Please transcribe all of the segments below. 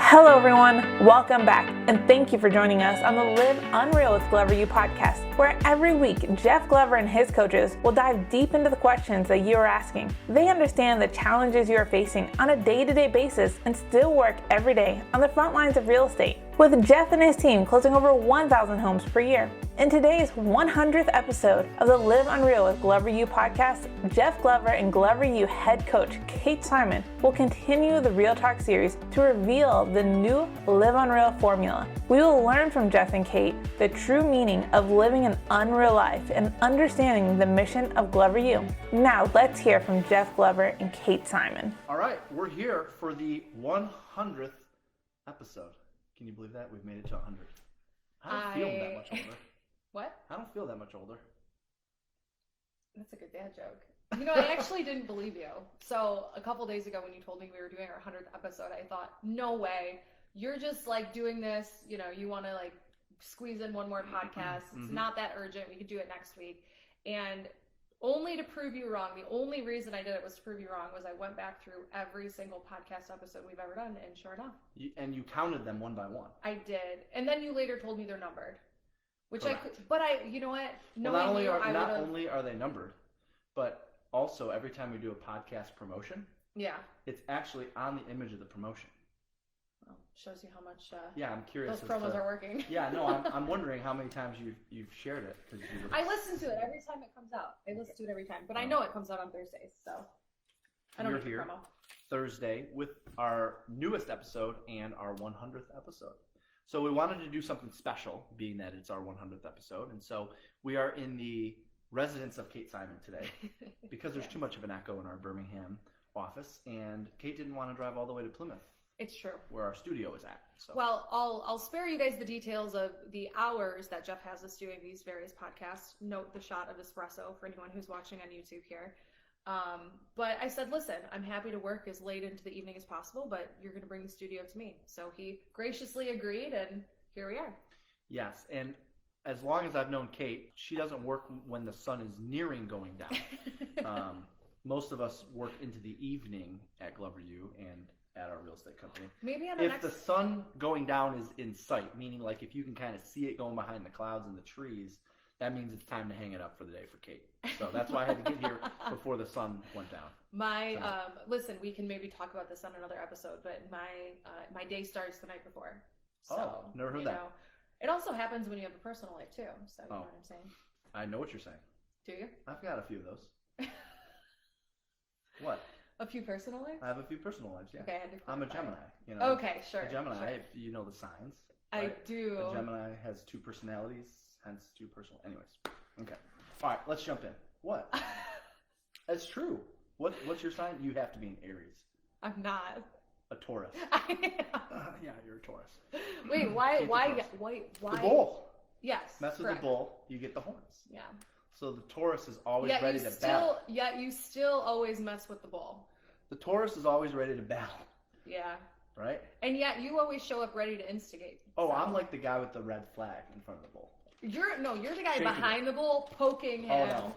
Hello everyone, welcome back, and thank you for joining us on the Live Unreal with Glover U podcast, where every week Jeff Glover and his coaches will dive deep into the questions that you are asking. They understand the challenges you are facing on a day-to-day basis and still work every day on the front lines of real estate, with Jeff and his team closing over 1,000 homes per year. In today's 100th episode of the Live Unreal with Glover U podcast, Jeff Glover and Glover U head coach Kate Simon will continue the Real Talk series to reveal the new Live Unreal formula. We will learn from Jeff and Kate the true meaning of living an unreal life and understanding the mission of Glover U. Now let's hear from Jeff Glover and Kate Simon. All right, we're here for the 100th episode. Can you believe that? We've made it to 100. I don't feel that much older. What? I don't feel that much older. That's a good dad joke. You know, I actually didn't believe you. So a couple days ago when you told me we were doing our 100th episode, I thought, no way. You're just like doing this, you know, you want to like squeeze in one more podcast. It's not that urgent. We could do it next week. And only to prove you wrong, the only reason I did it was to prove you wrong, was I went back through every single podcast episode we've ever done, and sure enough. And you counted them one by one. I did. And then you later told me they're numbered. Which Correct. I could, but you know what? Well, not only are they numbered, but also every time we do a podcast promotion, it's actually on the image of the promotion. Well, shows you how much yeah, I'm curious. Those promos are working. Yeah, no, I'm wondering how many times you've shared it. I listen to it every time it comes out. I listen to it every time, but I know it comes out on Thursdays, so I don't We're make a here promo. Thursday with our newest episode and our 100th episode. So we wanted to do something special, being that it's our 100th episode, and so we are in the residence of Kate Simon today because there's too much of an echo in our Birmingham office, and Kate didn't want to drive all the way to Plymouth. It's true. Where our studio is at. So. Well, I'll spare you guys the details of the hours that Jeff has us doing these various podcasts. Note the shot of espresso for anyone who's watching on YouTube here. But I said, listen, I'm happy to work as late into the evening as possible, but you're going to bring the studio to me. So he graciously agreed, and here we are. Yes, and as long as I've known Kate, she doesn't work when the sun is nearing going down. Most of us work into the evening at Glover U and at our real estate company. Maybe on if the sun going down is in sight, meaning like if you can kind of see it going behind the clouds and the trees, that means it's time to hang it up for the day for Kate. So that's why I had to get here before the sun went down. Listen, we can maybe talk about this on another episode, but my day starts the night before. So, never heard that. It also happens when you have a personal life too. So you know what I'm saying? I know what you're saying. Do you? I've got a few of those. What? A few personal lives? I have a few personal lives, yeah. Okay, I had to clarify. I'm a Gemini, you know. Okay, sure. A Gemini, sure. if you know the signs. I right? do. A Gemini has two personalities, hence two personal. Anyways, okay. All right, let's jump in. What? That's true. What's your sign? You have to be an Aries. I'm not. A Taurus. Yeah, you're a Taurus. Wait, why? The bull. Yes. Mess with the bull, you get the horns. Yeah. So the Taurus is always ready to battle. Yet you still always mess with the bull. The Taurus is always ready to battle. Yeah. Right? And yet you always show up ready to instigate. Oh, so. I'm like the guy with the red flag in front of the bull. You're the guy behind the bull, poking him. Oh,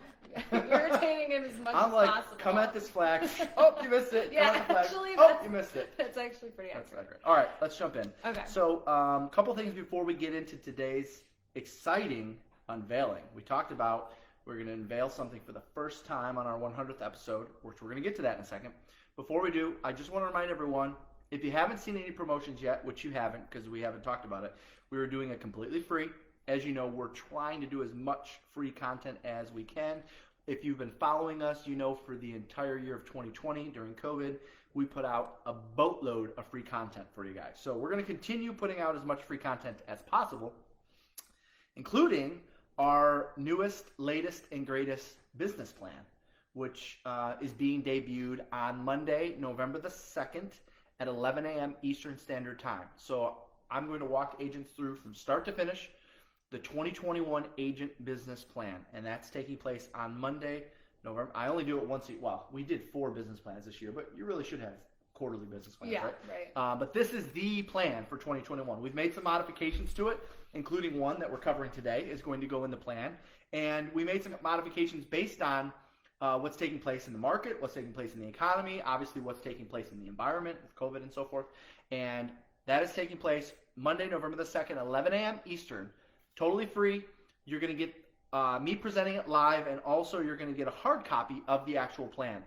no. Irritating him as much as possible. I'm like, come at this flag. Oh, you missed it. Yeah, come at the flag. actually, you missed it. That's actually pretty accurate. All right, let's jump in. Okay. So, a couple things before we get into today's exciting unveiling. We talked about we're going to unveil something for the first time on our 100th episode, which we're going to get to that in a second. Before we do, I just want to remind everyone, if you haven't seen any promotions yet, which you haven't because we haven't talked about it, we were doing it completely free. As you know, we're trying to do as much free content as we can. If you've been following us, you know for the entire year of 2020 during COVID, we put out a boatload of free content for you guys. So we're going to continue putting out as much free content as possible, including our newest, latest, and greatest business plan, which is being debuted on Monday, November the 2nd at 11 a.m. Eastern Standard Time. So I'm going to walk agents through from start to finish the 2021 Agent Business Plan, and that's taking place on Monday, November. I only do it once a year. Well, we did 4 business plans this year, but you really should have quarterly business plans, right? But this is the plan for 2021. We've made some modifications to it, including one that we're covering today is going to go in the plan, and we made some modifications based on what's taking place in the market, what's taking place in the economy, obviously what's taking place in the environment with COVID and so forth, and That is taking place Monday, November the 2nd, 11 a.m. Eastern. Totally free. You're going to get me presenting it live, and also you're going to get a hard copy of the actual plan.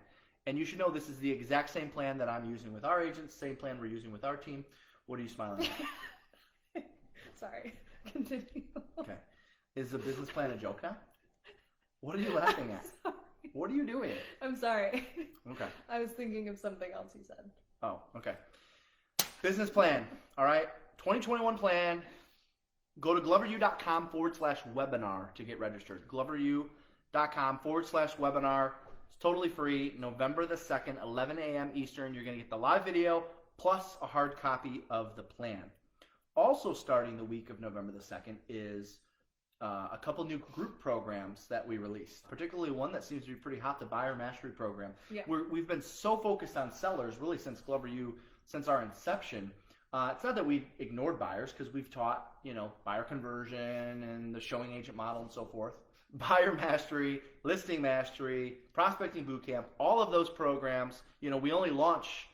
And you should know this is the exact same plan that I'm using with our agents, same plan we're using with our team. What are you smiling at? Sorry. Continue. Okay. Is the business plan a joke now? What are you laughing at? Sorry. What are you doing? I'm sorry. Okay. I was thinking of something else you said. Oh, okay. Business plan. All right. 2021 plan. Go to gloveru.com/webinar to get registered. gloveru.com/webinar. It's totally free. November the 2nd, 11 a.m. Eastern. You're going to get the live video plus a hard copy of the plan. Also starting the week of November the 2nd is a couple new group programs that we released, particularly one that seems to be pretty hot, the Buyer Mastery Program. Yeah. We've been so focused on sellers really since GloverU, since our inception. It's not that we've ignored buyers, because we've taught, buyer conversion and the showing agent model and so forth. Buyer Mastery, Listing Mastery, Prospecting Bootcamp, all of those programs, we only launch,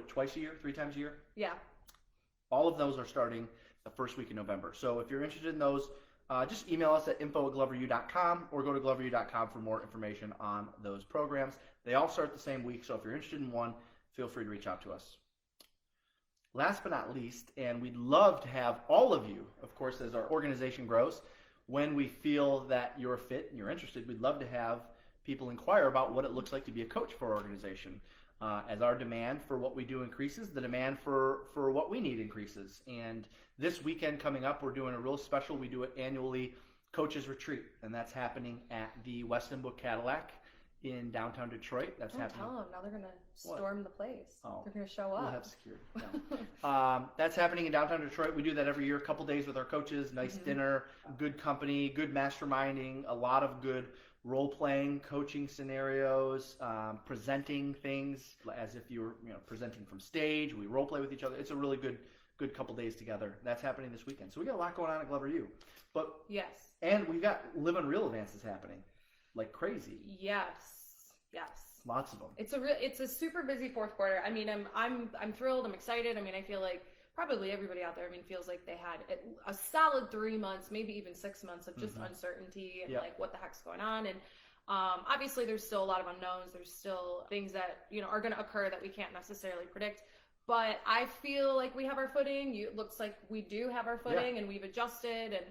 twice a year, 3 times a year? Yeah. All of those are starting the first week in November. So if you're interested in those, just email us at info@gloveru.com or go to gloveru.com for more information on those programs. They all start the same week, so if you're interested in one, feel free to reach out to us. Last but not least, and we'd love to have all of you, of course, as our organization grows, when we feel that you're fit and you're interested, we'd love to have people inquire about what it looks like to be a coach for our organization. As our demand for what we do increases, the demand for what we need increases. And this weekend coming up, we're doing a real special. We do it annually, Coaches Retreat, and that's happening at the Westin Book Cadillac in downtown Detroit. That's happening. Don't tell them. Now they're going to storm the place. Oh, they're going to show up. We'll have security. No. That's happening in downtown Detroit. We do that every year, a couple days with our coaches, nice dinner, good company, good masterminding, a lot of good role-playing, coaching scenarios, presenting things as if you were presenting from stage. We role-play with each other. It's a really good couple days together. That's happening this weekend. So we got a lot going on at GloverU. But yes. And we've got Live Unreal advances happening like crazy. Yes. Lots of them. It's a super busy fourth quarter. I mean, I'm thrilled. I'm excited. I mean, I feel like probably everybody out there, feels like they had a solid 3 months, maybe even 6 months of just uncertainty and like what the heck's going on. And obviously there's still a lot of unknowns. There's still things that, are going to occur that we can't necessarily predict. But I feel like we have our footing. It looks like we do have our footing and we've adjusted. And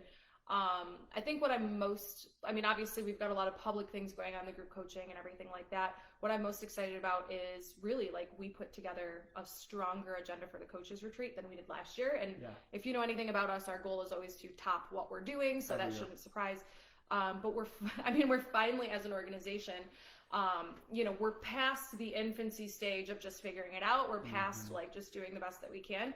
I think what obviously we've got a lot of public things going on, the group coaching and everything like that. What I'm most excited about is really we put together a stronger agenda for the coaches retreat than we did last year. And if you know anything about us, our goal is always to top what we're doing. So that shouldn't surprise. But we're finally, as an organization, we're past the infancy stage of just figuring it out. We're past just doing the best that we can.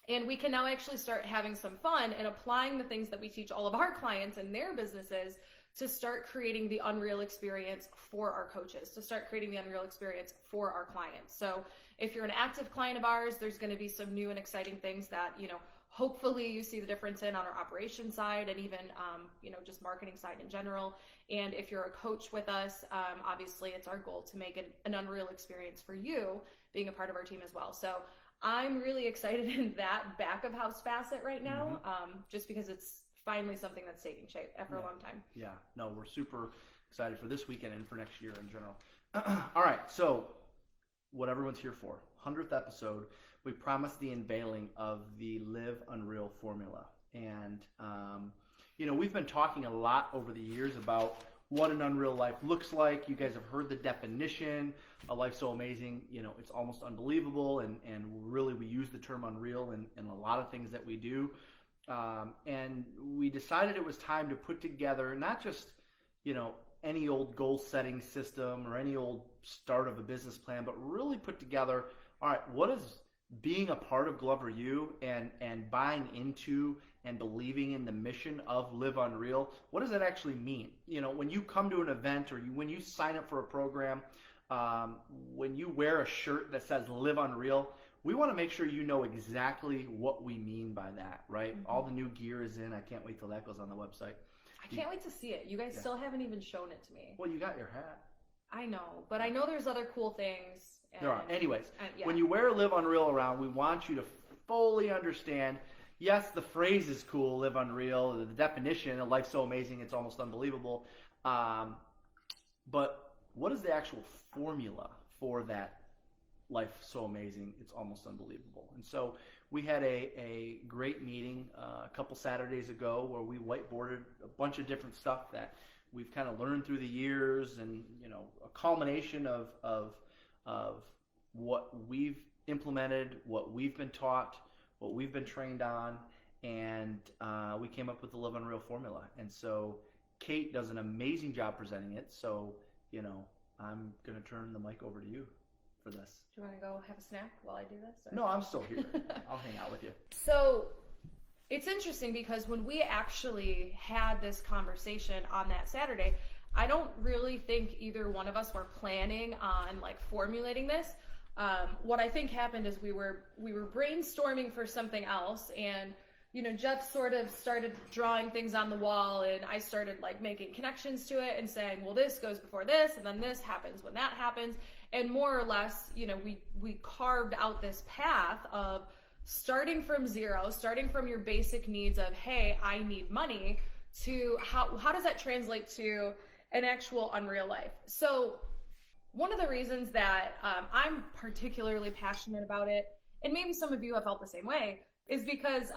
And we can now actually start having some fun and applying the things that we teach all of our clients and their businesses to start creating the Unreal experience for our coaches, to start creating the Unreal experience for our clients. So if you're an active client of ours, there's going to be some new and exciting things that, hopefully you see the difference in on our operations side and even, just marketing side in general. And if you're a coach with us, obviously it's our goal to make an Unreal experience for you being a part of our team as well. So I'm really excited in that back of house facet right now, just because it's finally something that's taking shape after a long time. Yeah, no, we're super excited for this weekend and for next year in general. All right, so what everyone's here for, 100th episode, we promised the unveiling of the Live Unreal formula. And, we've been talking a lot over the years about what an unreal life looks like. You guys have heard the definition. A life so amazing, it's almost unbelievable. And really we use the term unreal in a lot of things that we do. And we decided it was time to put together not just, any old goal setting system or any old start of a business plan, but really put together, all right, what is being a part of GloverU and buying into and believing in the mission of Live Unreal, what does that actually mean? When you come to an event or when you sign up for a program, when you wear a shirt that says Live Unreal, we want to make sure you know exactly what we mean by that, right? All the new gear is in. I can't wait till that goes on the website. I can't wait to see it. You guys still haven't even shown it to me. Well, you got your hat. I know, but I know there's other cool things. There are. Anyways, when you wear Live Unreal around, we want you to fully understand. Yes, the phrase is cool, live unreal. The definition, a life so amazing, it's almost unbelievable. But what is the actual formula for that life so amazing, it's almost unbelievable? And so we had a great meeting a couple Saturdays ago where we whiteboarded a bunch of different stuff that we've kind of learned through the years, and a culmination of what we've implemented, what we've been taught, what we've been trained on, and we came up with the Live Unreal formula. And so Kate does an amazing job presenting it. So I'm gonna turn the mic over to you for this. Do you want to go have a snack while I do this? Or? No, I'm still here. I'll hang out with you. So it's interesting because when we actually had this conversation on that Saturday, I don't really think either one of us were planning on formulating this. What I think happened is we were brainstorming for something else, and Jeff sort of started drawing things on the wall, and I started making connections to it and saying, well, this goes before this, and then this happens when that happens. And more or less, we carved out this path of starting from zero, starting from your basic needs of, hey, I need money, to how does that translate to an actual unreal life? So one of the reasons that I'm particularly passionate about it, and maybe some of you have felt the same way, is because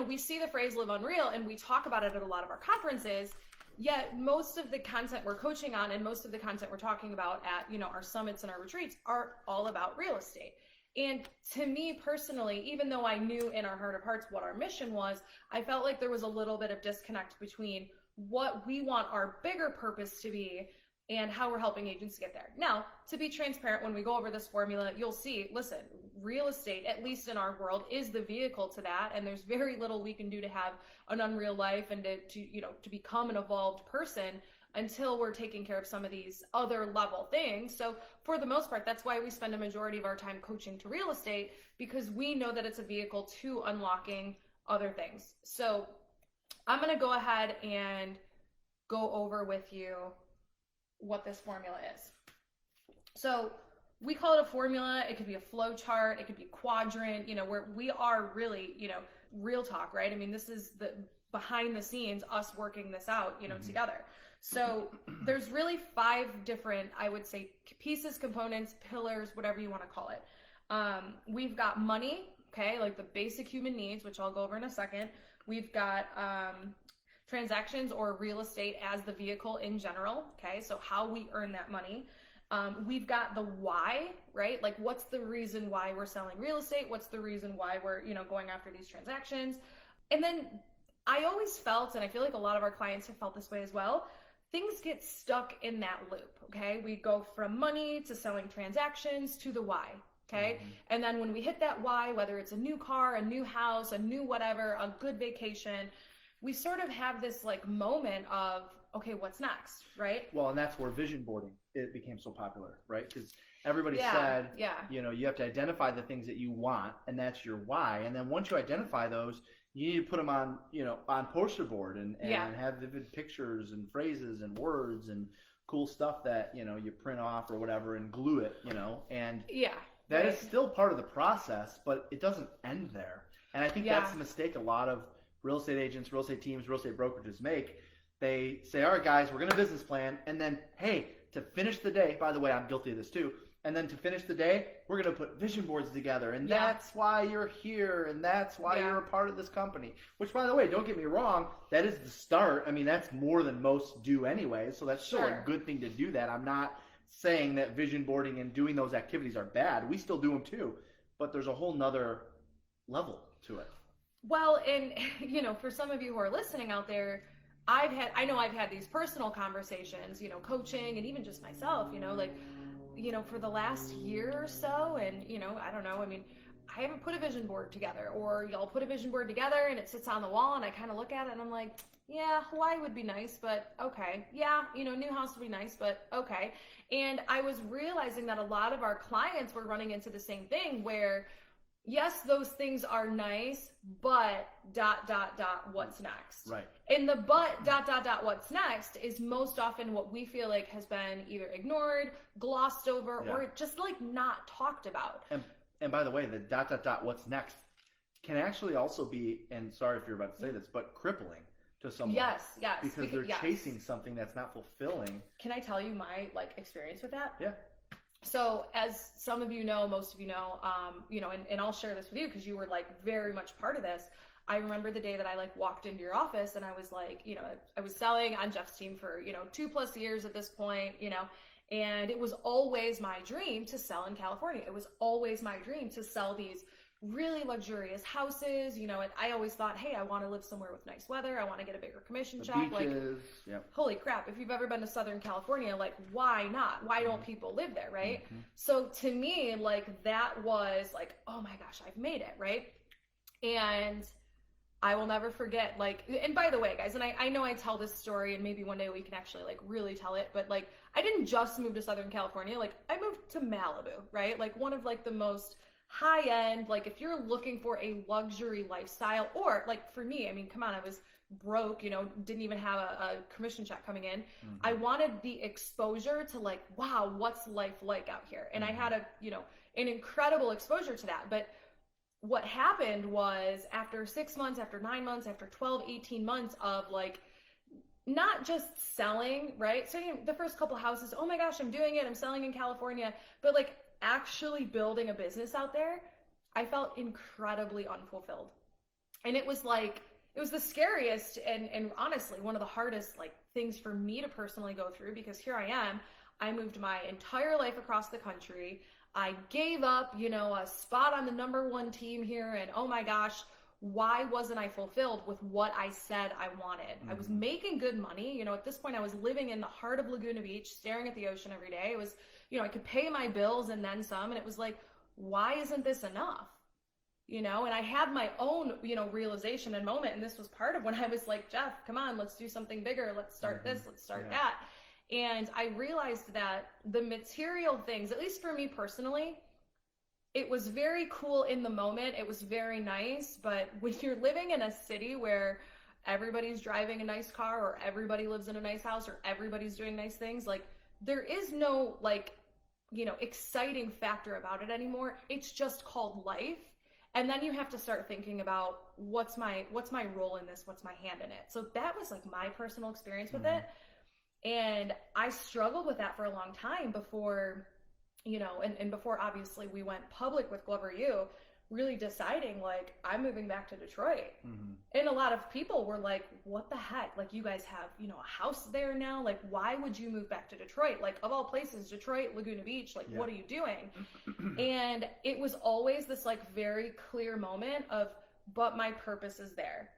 we see the phrase live unreal and we talk about it at a lot of our conferences, yet most of the content we're coaching on and most of the content we're talking about at our summits and our retreats are all about real estate. And to me personally, even though I knew in our heart of hearts what our mission was, I felt like there was a little bit of disconnect between what we want our bigger purpose to be and how we're helping agents get there. Now, to be transparent, when we go over this formula, you'll see, listen, real estate, at least in our world, is the vehicle to that, and there's very little we can do to have an unreal life and to become an evolved person until we're taking care of some of these other level things. So for the most part, that's why we spend a majority of our time coaching to real estate, because we know that it's a vehicle to unlocking other things. So I'm going to go ahead and go over with you what this formula is. So we call it a formula. It could be a flow chart. It could be a quadrant, where we are really, real talk, right? I mean, this is the behind the scenes, us working this out, together. So there's really 5 different, I would say, pieces, components, pillars, whatever you want to call it. We've got money, okay, like the basic human needs, which I'll go over in a second. We've got transactions or real estate as the vehicle in general, okay, so how we earn that money. We've got the why, right? Like, what's the reason why we're selling real estate? What's the reason why we're, going after these transactions? And then I always felt, and I feel like a lot of our clients have felt this way as well, things get stuck in that loop, okay? We go from money to selling transactions to the why, okay? Mm-hmm. And then when we hit that why, whether it's a new car, a new house, a new whatever, a good vacation, we sort of have this moment of, okay, what's next, right? Well, and that's where vision boarding, it became so popular, right? Because everybody said, you have to identify the things that you want, and that's your why. And then once you identify those, you need to put them on, on poster board and have vivid pictures and phrases and words and cool stuff that, you print off or whatever and glue it, and that is still part of the process, but it doesn't end there. And I think that's the mistake a lot of real estate agents, real estate teams, real estate brokerages make. They say, all right, guys, we're going to business plan. And then, hey, to finish the day, by the way, I'm guilty of this too. And then to finish the day, we're going to put vision boards together. And that's why you're here. And that's why you're a part of this company. Which, by the way, don't get me wrong, that is the start. I mean, that's more than most do anyway. So that's still a good thing to do that. I'm not saying that vision boarding and doing those activities are bad. We still do them too. But there's a whole nother level to it. Well, and, for some of you who are listening out there, I know I've had these personal conversations, coaching, and even just myself, for the last year or so, and, I don't know, I mean, I haven't put a vision board together, or y'all put a vision board together and it sits on the wall and I kind of look at it and I'm like, yeah, Hawaii would be nice, but okay. Yeah, new house would be nice, but okay. And I was realizing that a lot of our clients were running into the same thing where, yes, those things are nice, but ... what's next? Right. And the but ... what's next is most often what we feel like has been either ignored, glossed over, or just not talked about. And by the way, the ... what's next can actually also be, and sorry if you're about to say this, but crippling to someone. Yes. Because they're chasing something that's not fulfilling. Can I tell you my experience with that? Yeah. So as some of you know, most of you know, and I'll share this with you because you were very much part of this. I remember the day that I walked into your office and I was I was selling on Jeff's team for, 2+ years at this point, and it was always my dream to sell in California. It was always my dream to sell these really luxurious houses, and I always thought, hey, I want to live somewhere with nice weather. I want to get a bigger commission check. Beaches, yep. Holy crap, if you've ever been to Southern California, why not? Why don't people live there, right? So to me, that was oh my gosh, I've made it, right? And I will never forget, and by the way, guys, and I know I tell this story and maybe one day we can actually really tell it, but I didn't just move to Southern California, I moved to Malibu, right? One of the most high end, if you're looking for a luxury lifestyle, or for me, I mean, come on, I was broke, didn't even have a commission check coming in. I wanted the exposure to wow, what's life like out here? And I had an incredible exposure to that. But what happened was after 6 months, after 9 months, after 12, 18 months of not just selling, right? So the first couple houses, oh my gosh, I'm doing it, I'm selling in California, but actually building a business out there, I felt incredibly unfulfilled. And it was it was the scariest and honestly one of the hardest things for me to personally go through, because here I am, I moved my entire life across the country. I gave up, a spot on the #1 team here, and oh my gosh, why wasn't I fulfilled with what I said I wanted? I was making good money. At this point I was living in the heart of Laguna Beach, staring at the ocean every day. It was, I could pay my bills and then some, and it was why isn't this enough? And I had my own, realization and moment, and this was part of when I was Jeff, come on, let's do something bigger. Let's start this, let's start that. And I realized that the material things, at least for me personally, it was very cool in the moment. It was very nice. But when you're living in a city where everybody's driving a nice car, or everybody lives in a nice house, or everybody's doing nice things, there is no exciting factor about it anymore. It's just called life. And then you have to start thinking about what's my role in this? What's my hand in it? So that was my personal experience with it. And I struggled with that for a long time before, and before obviously we went public with Glover U, really deciding I'm moving back to Detroit. And a lot of people were what the heck? You guys have, a house there now. Why would you move back to Detroit? Of all places, Detroit, Laguna Beach, what are you doing? And it was always this very clear moment of, but my purpose is there.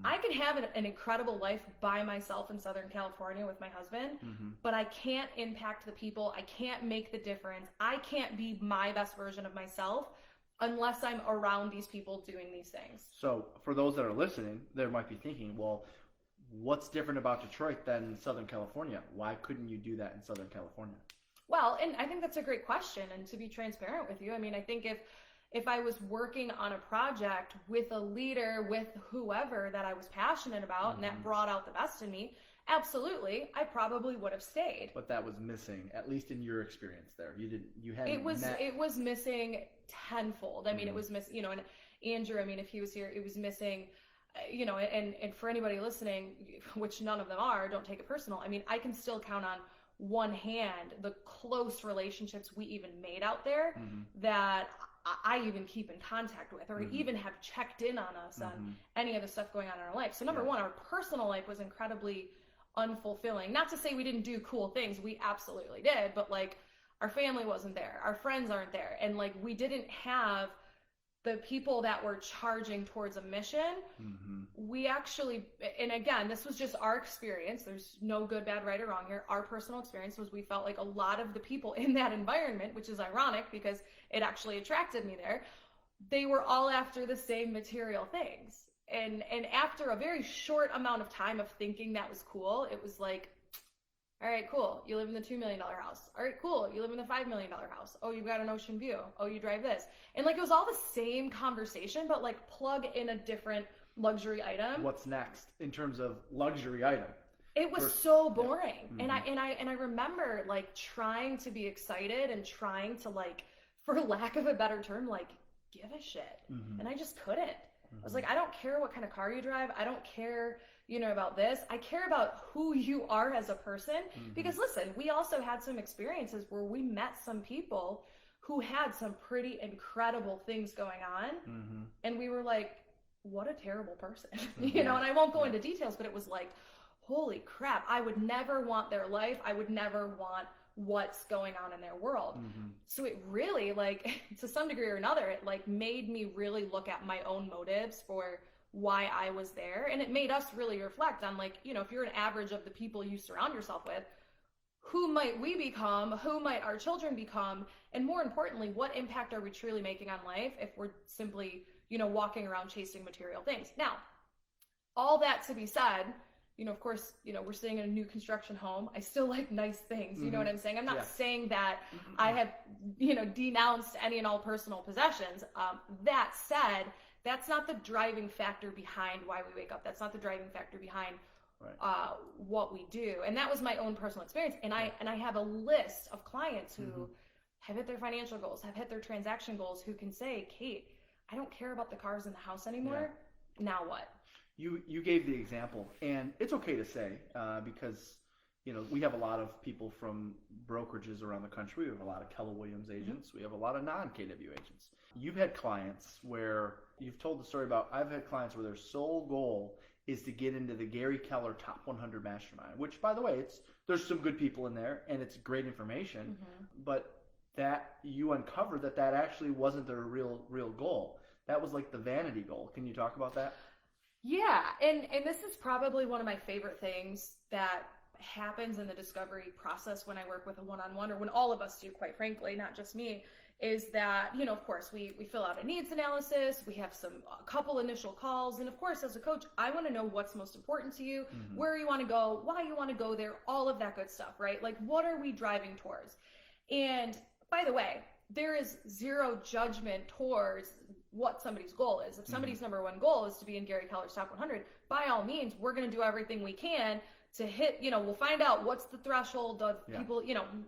I can have an incredible life by myself in Southern California with my husband, but I can't impact the people. I can't make the difference. I can't be my best version of myself unless I'm around these people doing these things. So for those that are listening, they might be thinking, well, what's different about Detroit than Southern California? Why couldn't you do that in Southern California? Well, and I think that's a great question. And to be transparent with you, I mean, I think if I was working on a project with a leader, with whoever that I was passionate about and that brought out the best in me, absolutely, I probably would have stayed. But that was missing, at least in your experience there. It was missing tenfold. I mean, it was missing, and Andrew, I mean, if he was here, it was missing, and for anybody listening, which none of them are, don't take it personal. I mean, I can still count on one hand the close relationships we even made out there that I even keep in contact with, or even have checked in on us on any of the stuff going on in our life. So number one, our personal life was incredibly unfulfilling. Not to say we didn't do cool things, we absolutely did, but our family wasn't there, our friends aren't there, and we didn't have the people that were charging towards a mission. We actually, and again, this was just our experience. There's no good, bad, right, or wrong here. Our personal experience was we felt a lot of the people in that environment, which is ironic because it actually attracted me there, they were all after the same material things. And after a very short amount of time of thinking that was cool, it was all right, cool. You live in the $2 million house. All right, cool. You live in the $5 million house. Oh, you've got an ocean view. Oh, you drive this. And it was all the same conversation, but plug in a different luxury item. What's next in terms of luxury item? It was so boring. And I remember trying to be excited and trying to for lack of a better term, like, give a shit. And I just couldn't. I was like, I don't care what kind of car you drive. I don't care, about this. I care about who you are as a person. Because listen, we also had some experiences where we met some people who had some pretty incredible things going on. And we were like, what a terrible person, and I won't go into details, but it was like, holy crap, I would never want their life. I would never want what's going on in their world. So it really, like, to some degree or another, it like made me really look at my own motives for why I was there. And it made us really reflect on, like, if you're an average of the people you surround yourself with, who might we become? Who might our children become? And more importantly, what impact are we truly making on life if we're simply, walking around chasing material things? Now, all that to be said, of course, we're staying in a new construction home. I still like nice things. You know what I'm saying? I'm not saying that I have, denounced any and all personal possessions. That said, that's not the driving factor behind why we wake up. That's not the driving factor behind what we do. And that was my own personal experience. And I have a list of clients who have hit their financial goals, have hit their transaction goals, who can say, Kate, I don't care about the cars in the house anymore. Now what? You gave the example, and it's okay to say, because we have a lot of people from brokerages around the country. We have a lot of Keller Williams agents. We have a lot of non-KW agents. You've had clients where you've told the story about, I've had clients where their sole goal is to get into the Gary Keller Top 100 Mastermind, which, by the way, there's some good people in there, and it's great information, but that you uncovered that actually wasn't their real goal. That was like the vanity goal. Can you talk about that? Yeah, and this is probably one of my favorite things that happens in the discovery process when I work with a one-on-one, or when all of us do, quite frankly, not just me, is that, of course, we fill out a needs analysis, we have a couple initial calls, and of course, as a coach, I want to know what's most important to you, where you want to go, why you want to go there, all of that good stuff, right? Like, what are we driving towards? And by the way, there is zero judgment towards what somebody's goal is. If somebody's number one goal is to be in Gary Keller's Top 100, by all means, we're going to do everything we can to hit, we'll find out what's the threshold of people,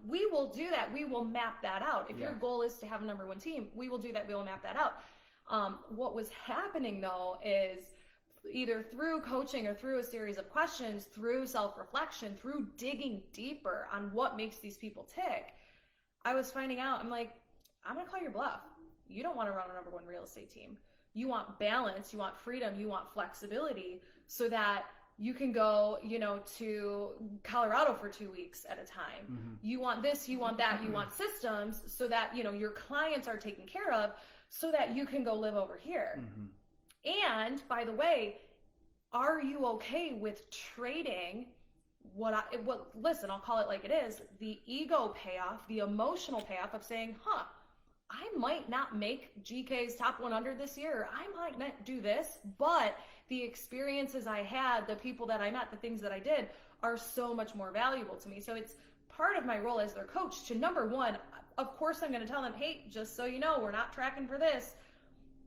we will do that. We will map that out. If your goal is to have a number one team, we will do that. We will map that out. What was happening though is, either through coaching or through a series of questions, through self-reflection, through digging deeper on what makes these people tick, I was finding out, I'm like, I'm going to call your bluff. You don't want to run a number one real estate team. You want balance, you want freedom, you want flexibility, so that you can go, to Colorado for 2 weeks at a time. You want this, you want that, you want systems, so that, your clients are taken care of, so that you can go live over here. And by the way, are you okay with trading listen, I'll call it like it is, the ego payoff, the emotional payoff of saying, I might not make GK's Top 100 this year, or I might not do this, but the experiences I had, the people that I met, the things that I did are so much more valuable to me. So it's part of my role as their coach to, number one, of course I'm going to tell them, hey, just so you know, we're not tracking for this,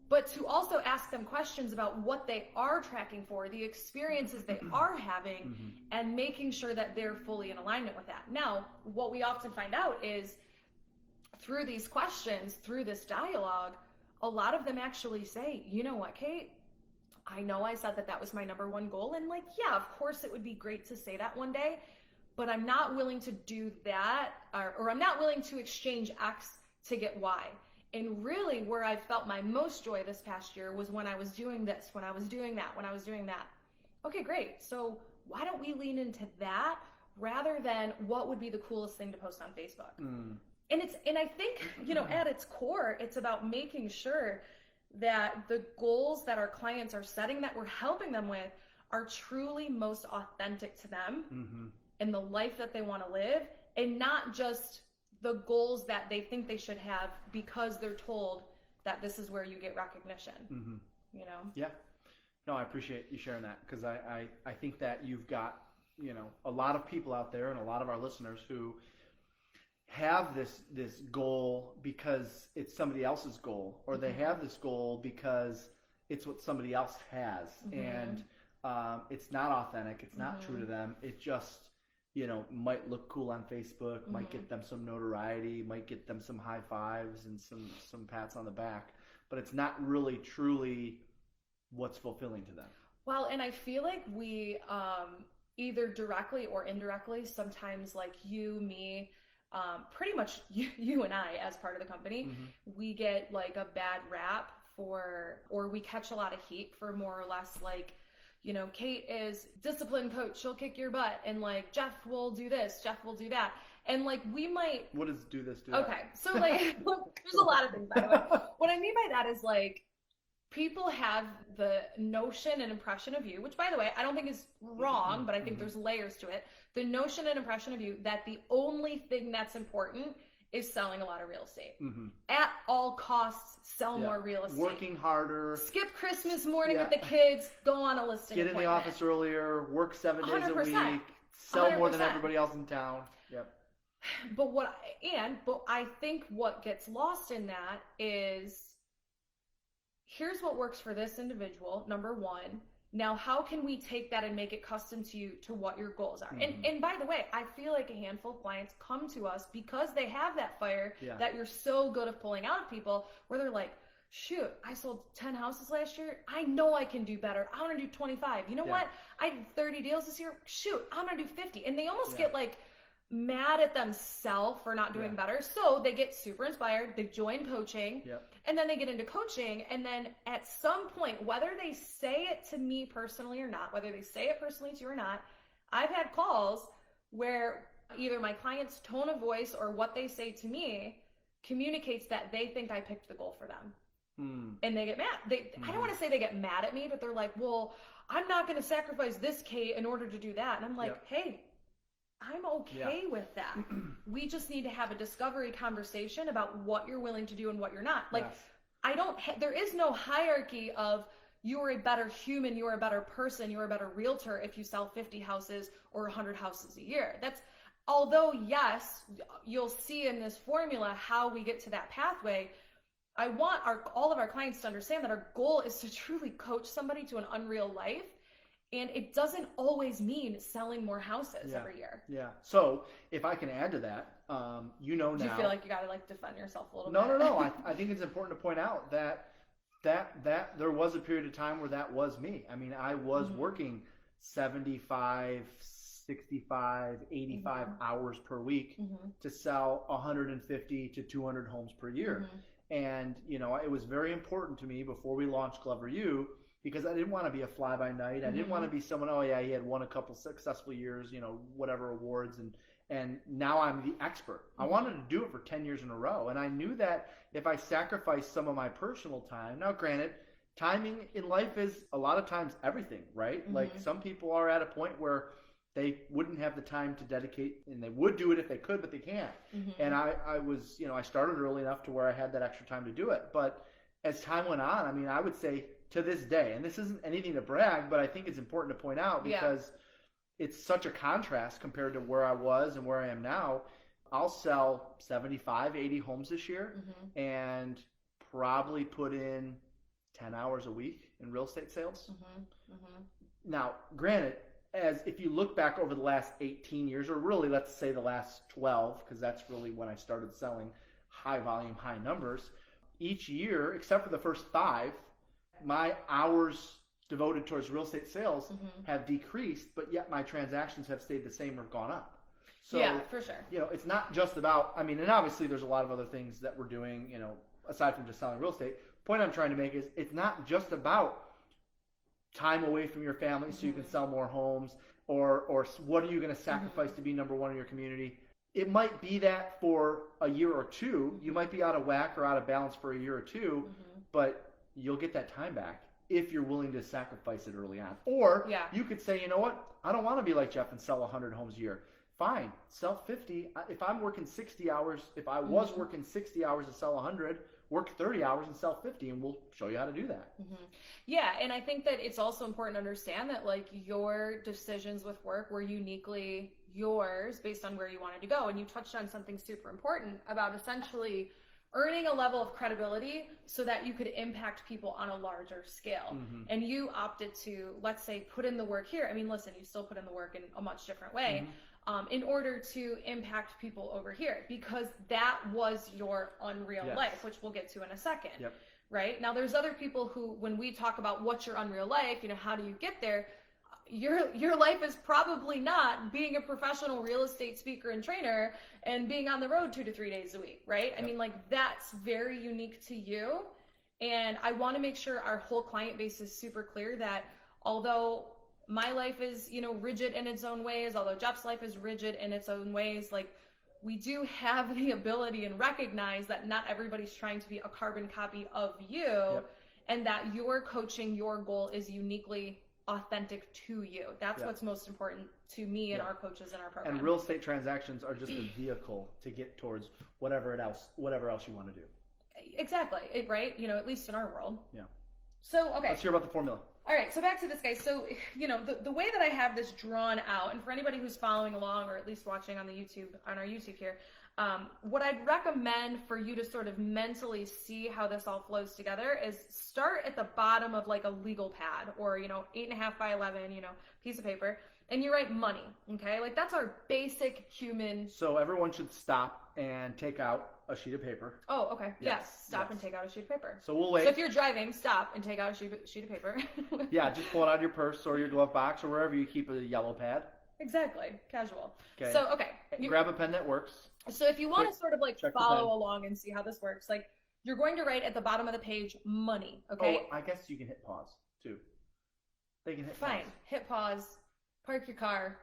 but to also ask them questions about what they are tracking for, the experiences they are having, and making sure that they're fully in alignment with that. Now, what we often find out is, through these questions, through this dialogue, a lot of them actually say, you know what, Kate, I know I said that was my number one goal, and like, yeah, of course it would be great to say that one day, but I'm not willing to do that, or I'm not willing to exchange X to get Y. And really, where I felt my most joy this past year was when I was doing this, when I was doing that, when I was doing that. Okay, great. So why don't we lean into that rather than what would be the coolest thing to post on Facebook? And I think, at its core, it's about making sure that the goals that our clients are setting, that we're helping them with, are truly most authentic to them and the life that they want to live, and not just the goals that they think they should have because they're told that this is where you get recognition. Yeah. No, I appreciate you sharing that, because I think that you've got, a lot of people out there, and a lot of our listeners, who have this goal because it's somebody else's goal, or they have this goal because it's what somebody else has, and it's not authentic, it's not true to them. It just, might look cool on Facebook, might get them some notoriety, might get them some high fives and some pats on the back, but it's not really truly what's fulfilling to them. Well, and I feel like we either directly or indirectly, sometimes like you, me, pretty much you and I as part of the company, we get like a bad rap or we catch a lot of heat for more or less like, Kate is discipline coach, she'll kick your butt, and like Jeff will do this, Jeff will do that. And like we might What does do this, do that? Okay, so like there's a lot of things by the way. What I mean by that is like people have the notion and impression of you, which by the way, I don't think is wrong, but I think there's layers to it. The notion and impression of you that the only thing that's important is selling a lot of real estate. At all costs, sell more real estate. Working harder. Skip Christmas morning with the kids, go on a listing Get in the office earlier, work 7 days a 100%. week, sell more than 100%. everybody else in town. Yep. But I think what gets lost in that is, here's what works for this individual, number one. Now, how can we take that and make it custom to you, to what your goals are? And by the way, I feel like a handful of clients come to us because they have that fire that you're so good at pulling out of people, where they're like, shoot, I sold 10 houses last year. I know I can do better. I want to do 25. You know what? I did 30 deals this year. Shoot, I'm going to do 50. And they almost get like mad at themselves for not doing better. So they get super inspired. They join coaching. And then they get into coaching. And then at some point, whether they say it to me personally or not, whether they say it personally to you or not, I've had calls where either my client's tone of voice or what they say to me communicates that they think I picked the goal for them. And they get mad. I don't want to say they get mad at me, but they're like, well, I'm not going to sacrifice this, Kate, in order to do that. And I'm like, hey, I'm okay with that. We just need to have a discovery conversation about what you're willing to do and what you're not. Like, there is no hierarchy of you're a better human, you're a better person, you're a better realtor if you sell 50 houses or 100 houses a year. Although yes, you'll see in this formula how we get to that pathway. I want all of our clients to understand that our goal is to truly coach somebody to an unreal life. And it doesn't always mean selling more houses every year. Yeah. So if I can add to that, now. Do you feel like you got to like defend yourself a little bit? No. No. I think it's important to point out that there was a period of time where that was me. I mean, I was working 75, 65, 85 hours per week to sell 150 to 200 homes per year. And, it was very important to me before we launched Glover U, because I didn't want to be a fly-by-night. I didn't want to be someone, he had won a couple successful years, whatever awards, and now I'm the expert. I wanted to do it for 10 years in a row, and I knew that if I sacrificed some of my personal time, now granted, timing in life is a lot of times everything, right? Like some people are at a point where they wouldn't have the time to dedicate, and they would do it if they could, but they can't. And I was, I started early enough to where I had that extra time to do it. But as time went on, I mean, I would say to this day, and this isn't anything to brag, but I think it's important to point out because it's such a contrast compared to where I was and where I am now. I'll sell 75, 80 homes this year and probably put in 10 hours a week in real estate sales. Now, granted, as if you look back over the last 18 years, or really let's say the last 12, because that's really when I started selling high volume, high numbers, each year, except for the first 5, my hours devoted towards real estate sales have decreased, but yet my transactions have stayed the same or gone up. So, yeah, for sure. It's not just about, and obviously there's a lot of other things that we're doing, aside from just selling real estate. The point I'm trying to make is it's not just about time away from your family so you can sell more homes, or what are you going to sacrifice to be number one in your community. It might be that for a year or two, you might be out of whack or out of balance for a year or two, but you'll get that time back if you're willing to sacrifice it early on. Or you could say, you know what, I don't want to be like Jeff and sell 100 homes a year. Fine, sell 50. If I'm working 60 hours, if I was working 60 hours to sell 100, work 30 hours and sell 50, and we'll show you how to do that. Yeah, and I think that it's also important to understand that like your decisions with work were uniquely yours based on where you wanted to go. And you touched on something super important about essentially earning a level of credibility so that you could impact people on a larger scale. And you opted to, let's say, put in the work here. I mean, listen, you still put in the work in a much different way. in order to impact people over here, because that was your unreal Yes. life, which we'll get to in a second. Yep. Right? Now, there's other people who, when we talk about what's your unreal life, how do you get there? Your life is probably not being a professional real estate speaker and trainer and being on the road 2 to 3 days a week, right? Yep. I mean, like, that's very unique to you. And I want to make sure our whole client base is super clear that although my life is, rigid in its own ways, although Jeff's life is rigid in its own ways, like, we do have the ability and recognize that not everybody's trying to be a carbon copy of you. Yep. And that your coaching, your goal is uniquely authentic to you. That's Yep. what's most important to me and Yep. our coaches in our program. And real estate transactions are just a vehicle to get towards whatever else you want to do. Exactly, right? At least in our world. Yeah. So, okay. Let's hear about the formula. All right, so back to this, guys. So, the way that I have this drawn out, and for anybody who's following along or at least watching on our YouTube here, what I'd recommend for you to sort of mentally see how this all flows together is start at the bottom of like a legal pad or, 8.5 by 11, piece of paper, and you write money, okay? Like, that's our basic human. So everyone should stop and take out a sheet of paper. Oh, okay. Yes. Stop Yes. and take out a sheet of paper. So we'll wait. So if you're driving, stop and take out a sheet of paper. Yeah, just pull it out of your purse or your glove box or wherever you keep a yellow pad. Exactly. Casual. Okay. So, okay. Grab a pen that works. So if you want to sort of like check the follow pen. along and see how this works, like you're going to write at the bottom of the page money, okay? Oh, I guess you can hit pause too. They can hit Fine. pause. Hit pause, park your car,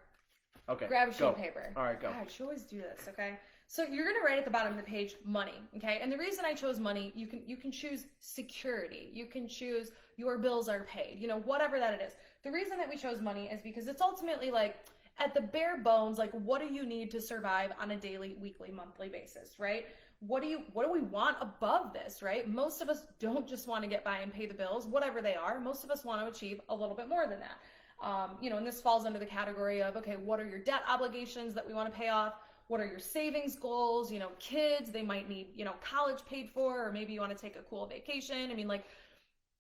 Okay. grab a sheet go. of paper. All right, go. God, I should always do this, okay? So you're going to write at the bottom of the page money, okay? And the reason I chose money, you can choose security. You can choose your bills are paid, whatever that it is. The reason that we chose money is because it's ultimately like at the bare bones, like what do you need to survive on a daily, weekly, monthly basis, right? What do we want above this, right? Most of us don't just want to get by and pay the bills, whatever they are. Most of us want to achieve a little bit more than that. And this falls under the category of, okay, what are your debt obligations that we want to pay off? What are your savings goals? Kids, they might need, college paid for, or maybe you want to take a cool vacation. I mean, like,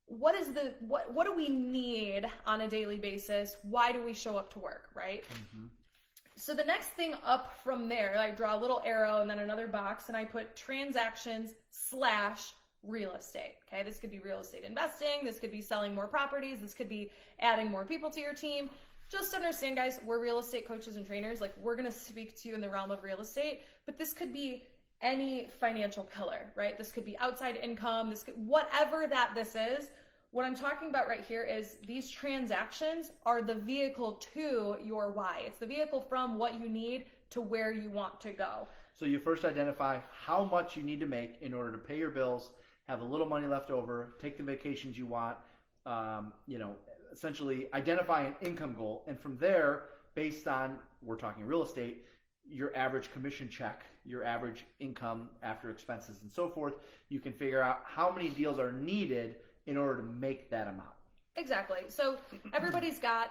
what do we need on a daily basis? Why do we show up to work, right? Mm-hmm. So the next thing up from there, I draw a little arrow and then another box, and I put transactions/real estate. Okay, this could be real estate investing. This could be selling more properties. This could be adding more people to your team. Just understand, guys, we're real estate coaches and trainers. Like, we're going to speak to you in the realm of real estate, but this could be any financial pillar, right? This could be outside income. This could, whatever this is. What I'm talking about right here is these transactions are the vehicle to your why. It's the vehicle from what you need to where you want to go. So you first identify how much you need to make in order to pay your bills, have a little money left over, take the vacations you want, essentially identify an income goal. And from there, based on, we're talking real estate, your average commission check, your average income after expenses and so forth, you can figure out how many deals are needed in order to make that amount. Exactly. So everybody's got,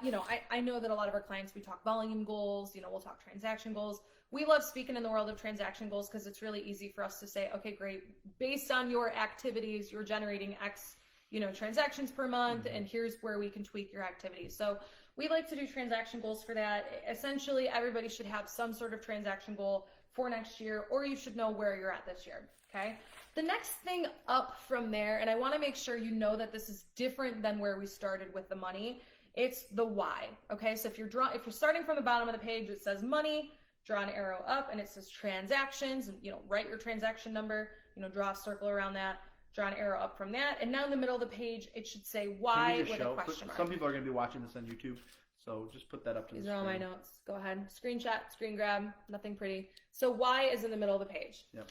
I know that a lot of our clients, we talk volume goals, we'll talk transaction goals. We love speaking in the world of transaction goals because it's really easy for us to say, okay, great. Based on your activities, you're generating X, transactions per month, and here's where we can tweak your activities. So we like to do transaction goals for that. Essentially, everybody should have some sort of transaction goal for next year, or you should know where you're at this year, okay? The next thing up from there, and I want to make sure you know that this is different than where we started with the money, it's the why, okay? So if you're starting from the bottom of the page, it says money, draw an arrow up, and it says transactions, and write your transaction number, draw a circle around that, draw an arrow up from that, and now in the middle of the page, it should say why with a question mark. Some people are going to be watching this on YouTube, so just put that up to the These screen. are all my notes. Go ahead. Screenshot, screen grab, nothing pretty. So why is in the middle of the page. Yep.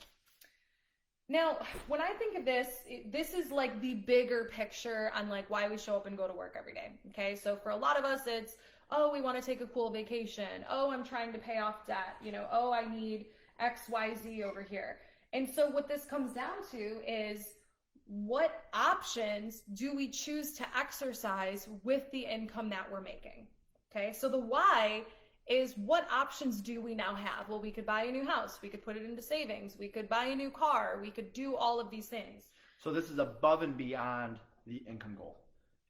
Now, when I think of this, this is like the bigger picture on like why we show up and go to work every day. Okay, so for a lot of us, it's, oh, we want to take a cool vacation. Oh, I'm trying to pay off debt. Oh, I need X, Y, Z over here. And so what this comes down to is, what options do we choose to exercise with the income that we're making? Okay, so the why is, what options do we now have? Well, we could buy a new house, we could put it into savings, we could buy a new car, we could do all of these things. So this is above and beyond the income goal.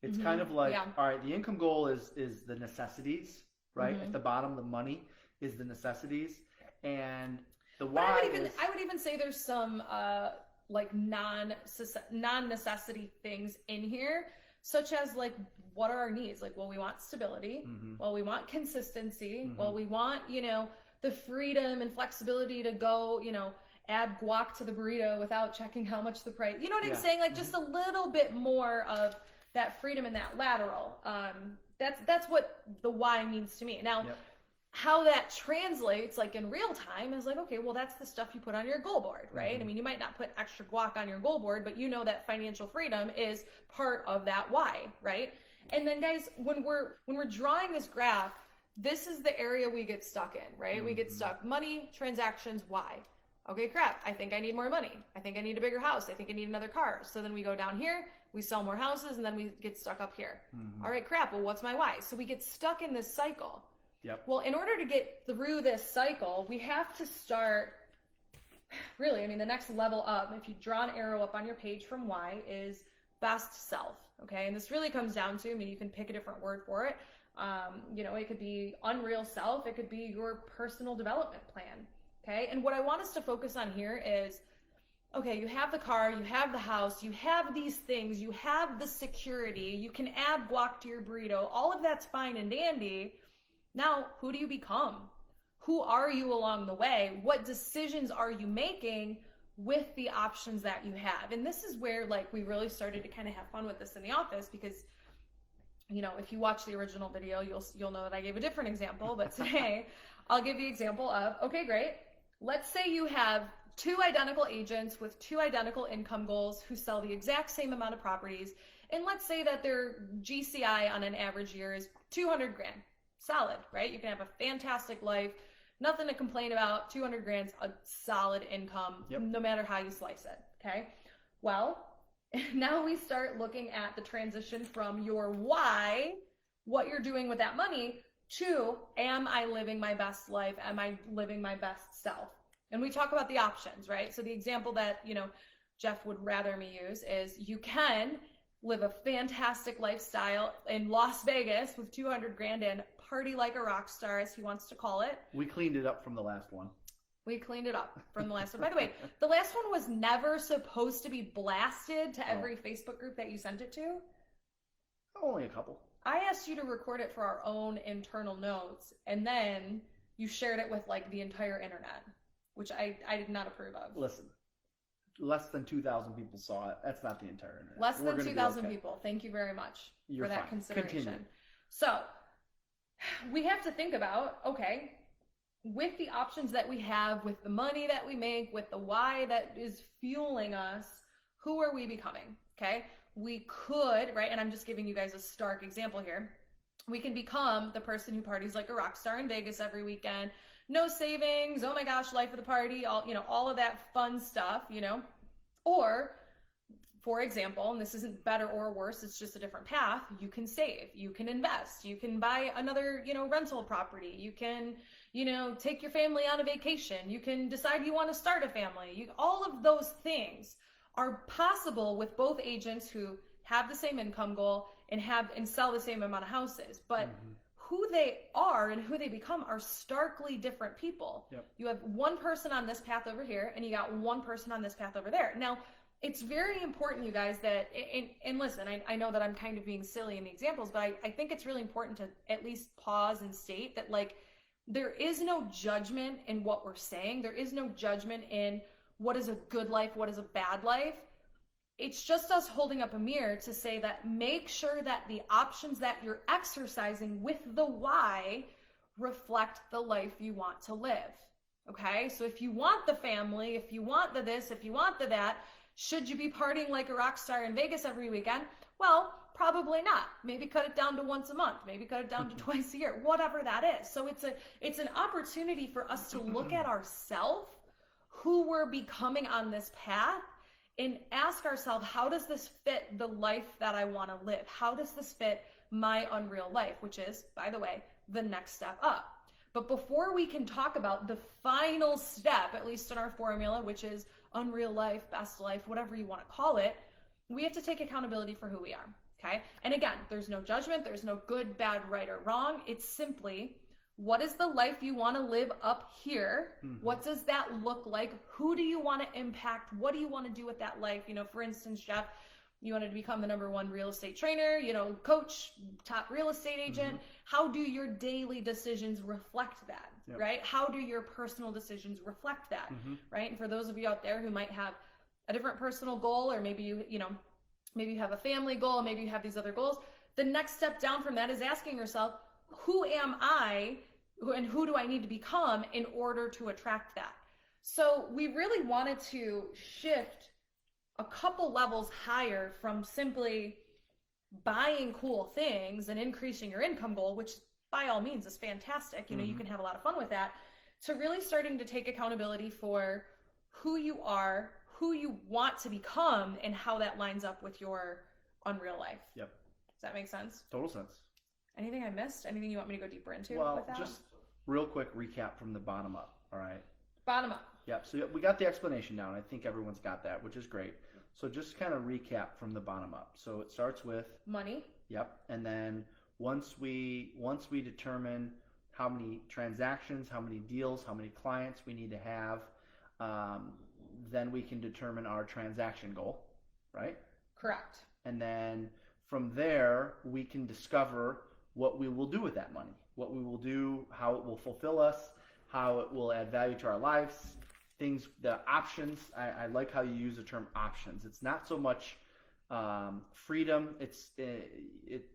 It's kind of like, all right, the income goal is the necessities, right? At the bottom, the money. is the necessities, and the But why I would even say there's some like non-necessity things in here, such as like, what are our needs? Like, well, we want stability. Mhm. Well, we want consistency. Mhm. Well, we want, the freedom and flexibility to go, add guac to the burrito without checking how much the price. You know what I'm Yeah. saying? Like, just a little bit more of that freedom and that lateral. That's what the why means to me. Now, Yep. how that translates like in real time is like, okay, well, that's the stuff you put on your goal board, right? I mean, you might not put extra guac on your goal board, but you know that financial freedom is part of that why, right? And then guys, when we're drawing this graph, this is the area we get stuck in, right? We get stuck money, transactions, why? Okay, crap, I think I need more money. I think I need a bigger house. I think I need another car. So then we go down here, we sell more houses, and then we get stuck up here. All right, crap, well, what's my why? So we get stuck in this cycle. Yep. Well, in order to get through this cycle, we have to start, really, I mean, the next level up, if you draw an arrow up on your page from why, is best self, okay? And this really comes down to, I mean, you can pick a different word for it. It could be unreal self, it could be your personal development plan, okay? And what I want us to focus on here is, okay, you have the car, you have the house, you have these things, you have the security, you can add guac to your burrito, all of that's fine and dandy. Now, who do you become? Who are you along the way? What decisions are you making with the options that you have? And this is where like we really started to kind of have fun with this in the office, because if you watch the original video, you'll know that I gave a different example, but today I'll give the example of, okay, great. Let's say you have two identical agents with two identical income goals who sell the exact same amount of properties. And let's say that their GCI on an average year is 200 grand. Solid, right? You can have a fantastic life, nothing to complain about. 200 grand's a solid income, no matter how you slice it, okay? Well, now we start looking at the transition from your why, what you're doing with that money, to am I living my best life? Am I living my best self? And we talk about the options, right? So the example that, Jeff would rather me use is you can live a fantastic lifestyle in Las Vegas with 200 grand and party like a rock star, as he wants to call it. We cleaned it up from the last one. We cleaned it up from the last one. By the way, the last one was never supposed to be blasted to every Facebook group that you sent it to. Only a couple. I asked you to record it for our own internal notes, and then you shared it with like the entire internet, which I did not approve of. Listen, less than 2,000 people saw it. That's not the entire internet. Less than 2,000 people. Thank you very much for that consideration. Continue. So we have to think about, okay, with the options that we have, with the money that we make, with the why that is fueling us, who are we becoming? Okay, we could, right? And I'm just giving you guys a stark example here. We can become the person who parties like a rock star in Vegas every weekend, no savings, oh my gosh, life of the party, all of that fun stuff, or for example, and this isn't better or worse, it's just a different path, you can save, you can invest, you can buy another, rental property, you can, take your family on a vacation, you can decide you want to start a family. All of those things are possible with both agents who have the same income goal and sell the same amount of houses. But who they are and who they become are starkly different people. Yep. You have one person on this path over here, and you got one person on this path over there. Now, it's very important, you guys, that, and listen, I know that I'm kind of being silly in the examples, but I think it's really important to at least pause and state that, like, there is no judgment in what we're saying. There is no judgment in what is a good life, what is a bad life. It's just us holding up a mirror to say that make sure that the options that you're exercising with the why reflect the life you want to live. Okay? So if you want the family, if you want the this, if you want the that, should you be partying like a rock star in Vegas every weekend? Well, probably not. Maybe cut it down to once a month. Maybe cut it down to twice a year. Whatever that is. So it's an opportunity for us to look at ourselves, who we're becoming on this path, and ask ourselves, how does this fit the life that I want to live? How does this fit my unreal life, which is, by the way, the next step up? But before we can talk about the final step, at least in our formula, which is unreal life, best life, whatever you want to call it, we have to take accountability for who we are, okay? And again, there's no judgment, there's no good, bad, right, or wrong. It's simply, What is the life you want to live up here? What does that look like? Who do you want to impact? What do you want to do with that life? You know, for instance, Jeff, you wanted to become the #1 real estate trainer, you know, coach, top real estate agent. How do your daily decisions reflect that, right? How do your personal decisions reflect that, right? And for those of you out there who might have a different personal goal, or maybe maybe you have a family goal, maybe you have these other goals, the next step down from that is asking yourself, who am I and who do I need to become in order to attract that? So we really wanted to shift a couple levels higher from simply buying cool things and increasing your income goal, which by all means is fantastic. You know, you can have a lot of fun with that, to really starting to take accountability for who you are, who you want to become, and how that lines up with your unreal life. Yep. Does that make sense? Total sense. Anything I missed? Anything you want me to go deeper into Well, with that? just real quick recap from the bottom up, all right? Bottom up. Yep, so we got the explanation down. I think everyone's got that, which is great. So just kind of recap from the bottom up. So it starts with money. Yep, and then once we determine how many transactions, how many deals, how many clients we need to have, then we can determine our transaction goal, right? Correct. And then from there, we can discover what we will do with that money, what we will do, how it will fulfill us, how it will add value to our lives, things, the options. I like how you use the term options. It's not so much freedom,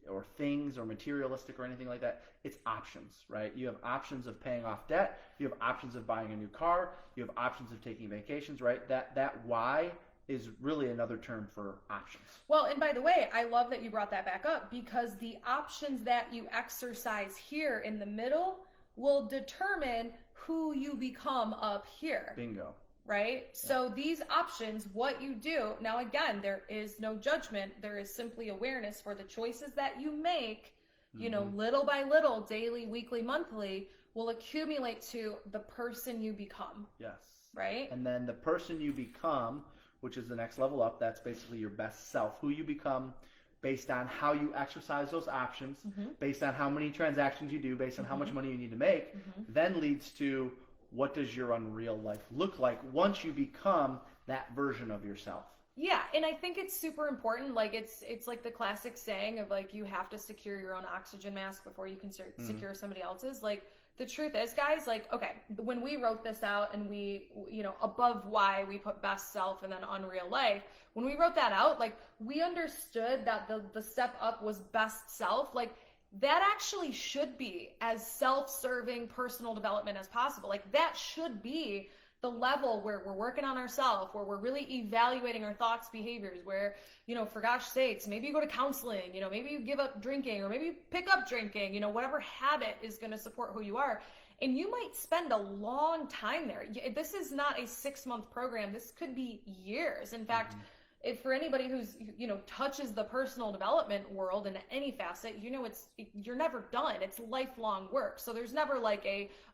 or things or materialistic or anything like that. It's options, right? You have options of paying off debt. You have options of buying a new car. You have options of taking vacations, right? That why is really another term for options. Well, and by the way, I love that you brought that back up, because the options that you exercise here in the middle will determine who you become up here. Bingo. Right? Yeah. So these options, what you do, now again, there is no judgment. There is simply awareness for the choices that you make, you know, little by little, daily, weekly, monthly, will accumulate to the person you become. Yes. Right? And then the person you become, which is the next level up, that's basically your best self, who you become based on how you exercise those options, based on how many transactions you do, based on how much money you need to make, then leads to what does your unreal life look like once you become that version of yourself. Yeah, and I think it's super important. Like it's like the classic saying of like, you have to secure your own oxygen mask before you can secure somebody else's. Like, the truth is, guys, like, okay, when we wrote this out and we, you know, above why we put best self and then unreal life, when we wrote that out, like, we understood that the step up was best self. Like, that actually should be as self-serving personal development as possible. Like, that should be the level where we're working on ourselves, where we're really evaluating our thoughts, behaviors, where, you know, for gosh sakes, maybe you go to counseling, you know, maybe you give up drinking, or maybe you pick up drinking, you know, whatever habit is going to support who you are. And you might spend a long time there. This is not a 6-month program. This could be years. In fact, if for anybody who's, you know, touches the personal development world in any facet, you know, you're never done. It's lifelong work. So there's never like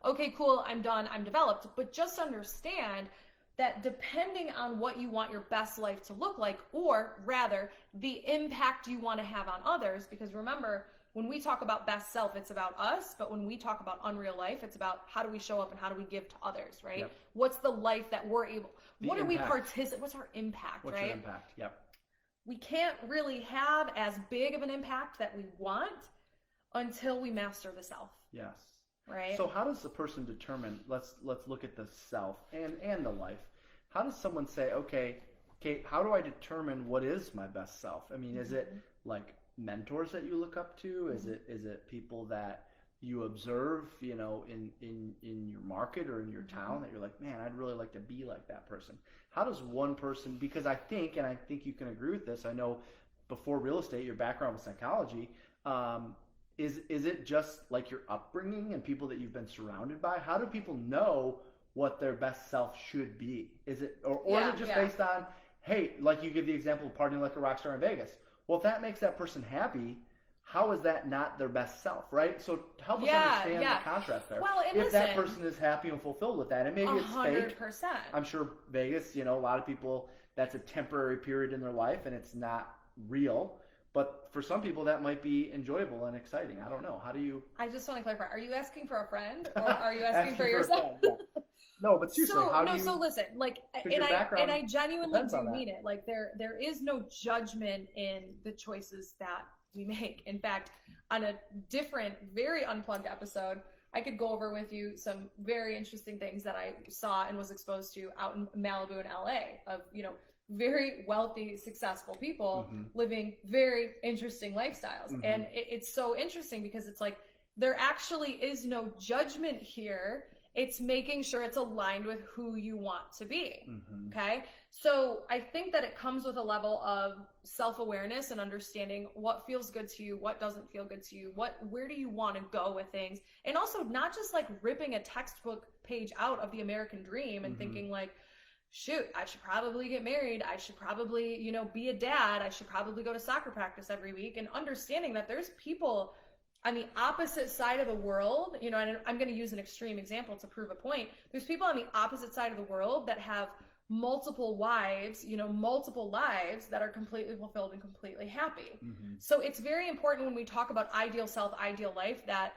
okay, cool, I'm done, I'm developed. But just understand that depending on what you want your best life to look like, or rather the impact you want to have on others, because remember, when we talk about best self, it's about us, but when we talk about unreal life, it's about how do we show up and how do we give to others, right? Yep. What's the life that we're able, what do we impact. participate, what's our impact, What's right? your impact? Yep. We can't really have as big of an impact that we want until we master the self. Yes. Right? So how does the person determine, let's look at the self and the life. How does someone say, okay, Kate, how do I determine what is my best self? I mean, is it like mentors that you look up to? Is it people that you observe, you know, in your market or in your town that you're like, man, I'd really like to be like that person? How does one person, because I think you can agree with this, I know before real estate, your background was psychology, is it just like your upbringing and people that you've been surrounded by? How do people know what their best self should be? Is it, or is it just based on, hey, like you give the example of partying like a rock star in Vegas. Well, if that makes that person happy, how is that not their best self, right? So help us understand the contrast there. Well, and if that person is happy and fulfilled with that, and maybe it's 100%. fake. I'm sure Vegas, you know, a lot of people, that's a temporary period in their life and it's not real. But for some people, that might be enjoyable and exciting. I don't know. How do you? I just want to clarify. Are you asking for a friend or are you asking for a yourself? friend, yeah. No, but seriously, how do you? So listen, like, 'cause and your I background genuinely depends on do that. mean it. Like, there is no judgment in the choices that we make. In fact, on a different, very unplugged episode, I could go over with you some very interesting things that I saw and was exposed to out in Malibu and LA of, very wealthy, successful people living very interesting lifestyles. And it's so interesting because it's like, there actually is no judgment here. It's making sure it's aligned with who you want to be. Okay. So I think that it comes with a level of self-awareness and understanding what feels good to you, what doesn't feel good to you, where do you want to go with things. And also not just like ripping a textbook page out of the American dream and thinking like, shoot, I should probably get married. I should probably, be a dad. I should probably go to soccer practice every week, and understanding that there's people on the opposite side of the world, and I'm going to use an extreme example to prove a point. There's people on the opposite side of the world that have multiple wives, multiple lives that are completely fulfilled and completely happy. So it's very important when we talk about ideal self, ideal life, that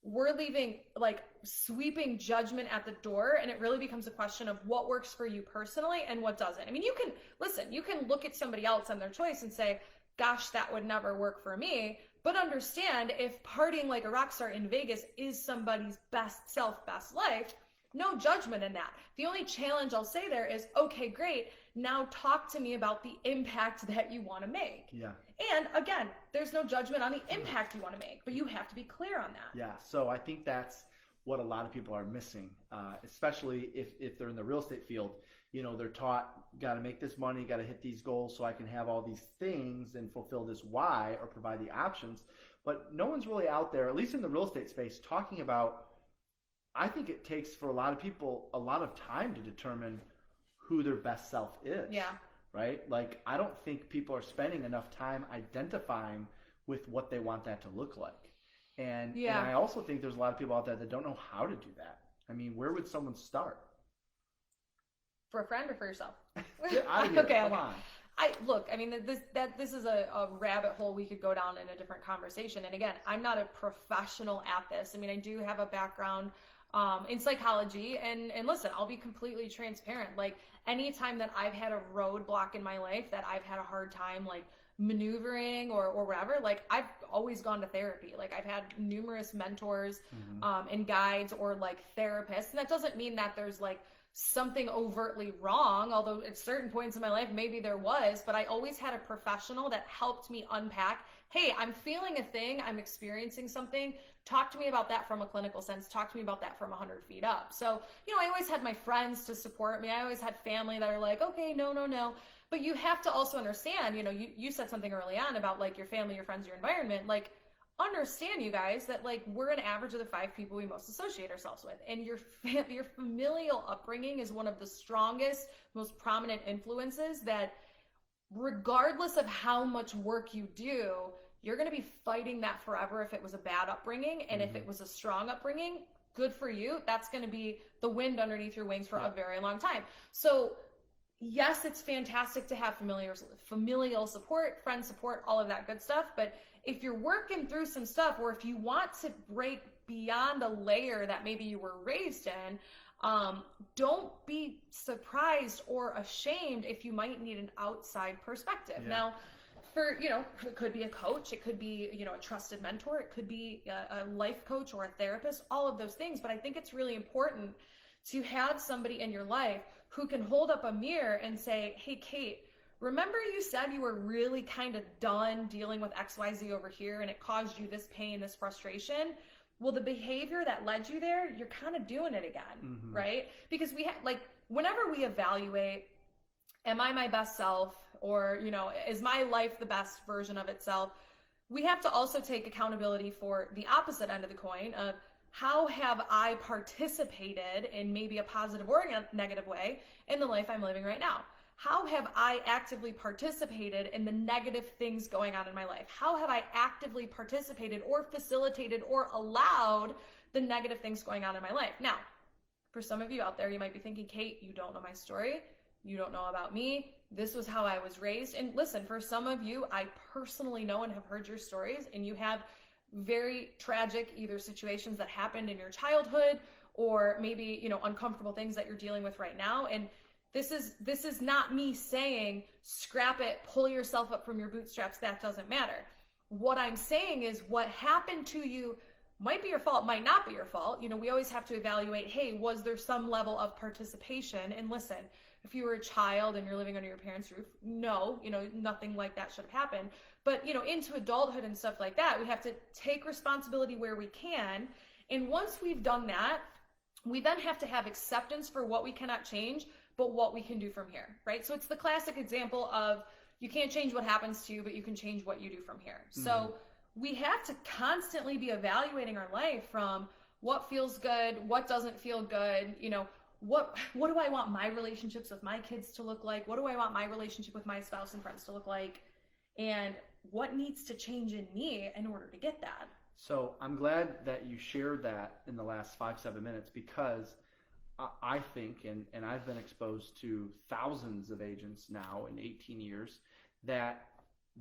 we're leaving like sweeping judgment at the door, and it really becomes a question of what works for you personally and what doesn't. I mean, you can look at somebody else and their choice and say, gosh, that would never work for me. But understand, if partying like a rock star in Vegas is somebody's best self, best life, no judgment in that. The only challenge I'll say there is, okay, great. Now talk to me about the impact that you want to make. Yeah. And again, there's no judgment on the impact you want to make, but you have to be clear on that. Yeah. So I think that's what a lot of people are missing, especially if they're in the real estate field. They're taught, got to make this money, got to hit these goals so I can have all these things and fulfill this why or provide the options. But no one's really out there, at least in the real estate space, talking about, I think it takes for a lot of people a lot of time to determine who their best self is. Yeah. Right? Like, I don't think people are spending enough time identifying with what they want that to look like. And I also think there's a lot of people out there that don't know how to do that. I mean, where would someone start? For a friend or for yourself? Get out of here. Okay, Come on. This is a rabbit hole we could go down in a different conversation. And again, I'm not a professional at this. I mean, I do have a background in psychology, and listen, I'll be completely transparent. Like, anytime that I've had a roadblock in my life that I've had a hard time like maneuvering or whatever, like, I've always gone to therapy. Like, I've had numerous mentors and guides or like therapists. And that doesn't mean that there's like something overtly wrong, although at certain points in my life maybe there was, but I always had a professional that helped me unpack, hey, I'm feeling a thing, I'm experiencing something, talk to me about that from a clinical sense, talk to me about that from 100 feet up. So, I always had my friends to support me, I always had family that are like, okay, no, but you have to also understand, you said something early on about like your family, your friends, your environment, like, understand, you guys, that like we're an average of the 5 people we most associate ourselves with, and your familial upbringing is one of the strongest, most prominent influences that, regardless of how much work you do, you're going to be fighting that forever if it was a bad upbringing. And if it was a strong upbringing, good for you. That's going to be the wind underneath your wings for a very long time. So yes, it's fantastic to have familial support, friend support, all of that good stuff. But if you're working through some stuff, or if you want to break beyond a layer that maybe you were raised in, don't be surprised or ashamed if you might need an outside perspective. Yeah. Now, it could be a coach, it could be, a trusted mentor, it could be a life coach or a therapist, all of those things. But I think it's really important to have somebody in your life who can hold up a mirror and say, hey, Kate, remember you said you were really kind of done dealing with XYZ over here and it caused you this pain, this frustration? Well, the behavior that led you there, you're kind of doing it again, right? Because whenever we evaluate, am I my best self, or, is my life the best version of itself? We have to also take accountability for the opposite end of the coin of, how have I participated in maybe a positive or a negative way in the life I'm living right now? How have I actively participated in the negative things going on in my life? How have I actively participated or facilitated or allowed the negative things going on in my life? Now, for some of you out there, you might be thinking, Kate, you don't know my story. You don't know about me. this was how I was raised. And listen, for some of you, I personally know and have heard your stories, and you have very tragic either situations that happened in your childhood or maybe, uncomfortable things that you're dealing with right now. And this is not me saying scrap it, pull yourself up from your bootstraps, that doesn't matter. What I'm saying is what happened to you might be your fault, might not be your fault. We always have to evaluate, hey, was there some level of participation? And listen, if you were a child and you're living under your parents' roof, no, nothing like that should have happened. But, into adulthood and stuff like that, we have to take responsibility where we can. And once we've done that, we then have to have acceptance for what we cannot change, but what we can do from here, right? So it's the classic example of you can't change what happens to you, but you can change what you do from here. Mm-hmm. So we have to constantly be evaluating our life from what feels good, what doesn't feel good, what do I want my relationships with my kids to look like? What do I want my relationship with my spouse and friends to look like? And what needs to change in me in order to get that? So I'm glad that you shared that in the last 5-7 minutes, because I think, and I've been exposed to thousands of agents now in 18 years, that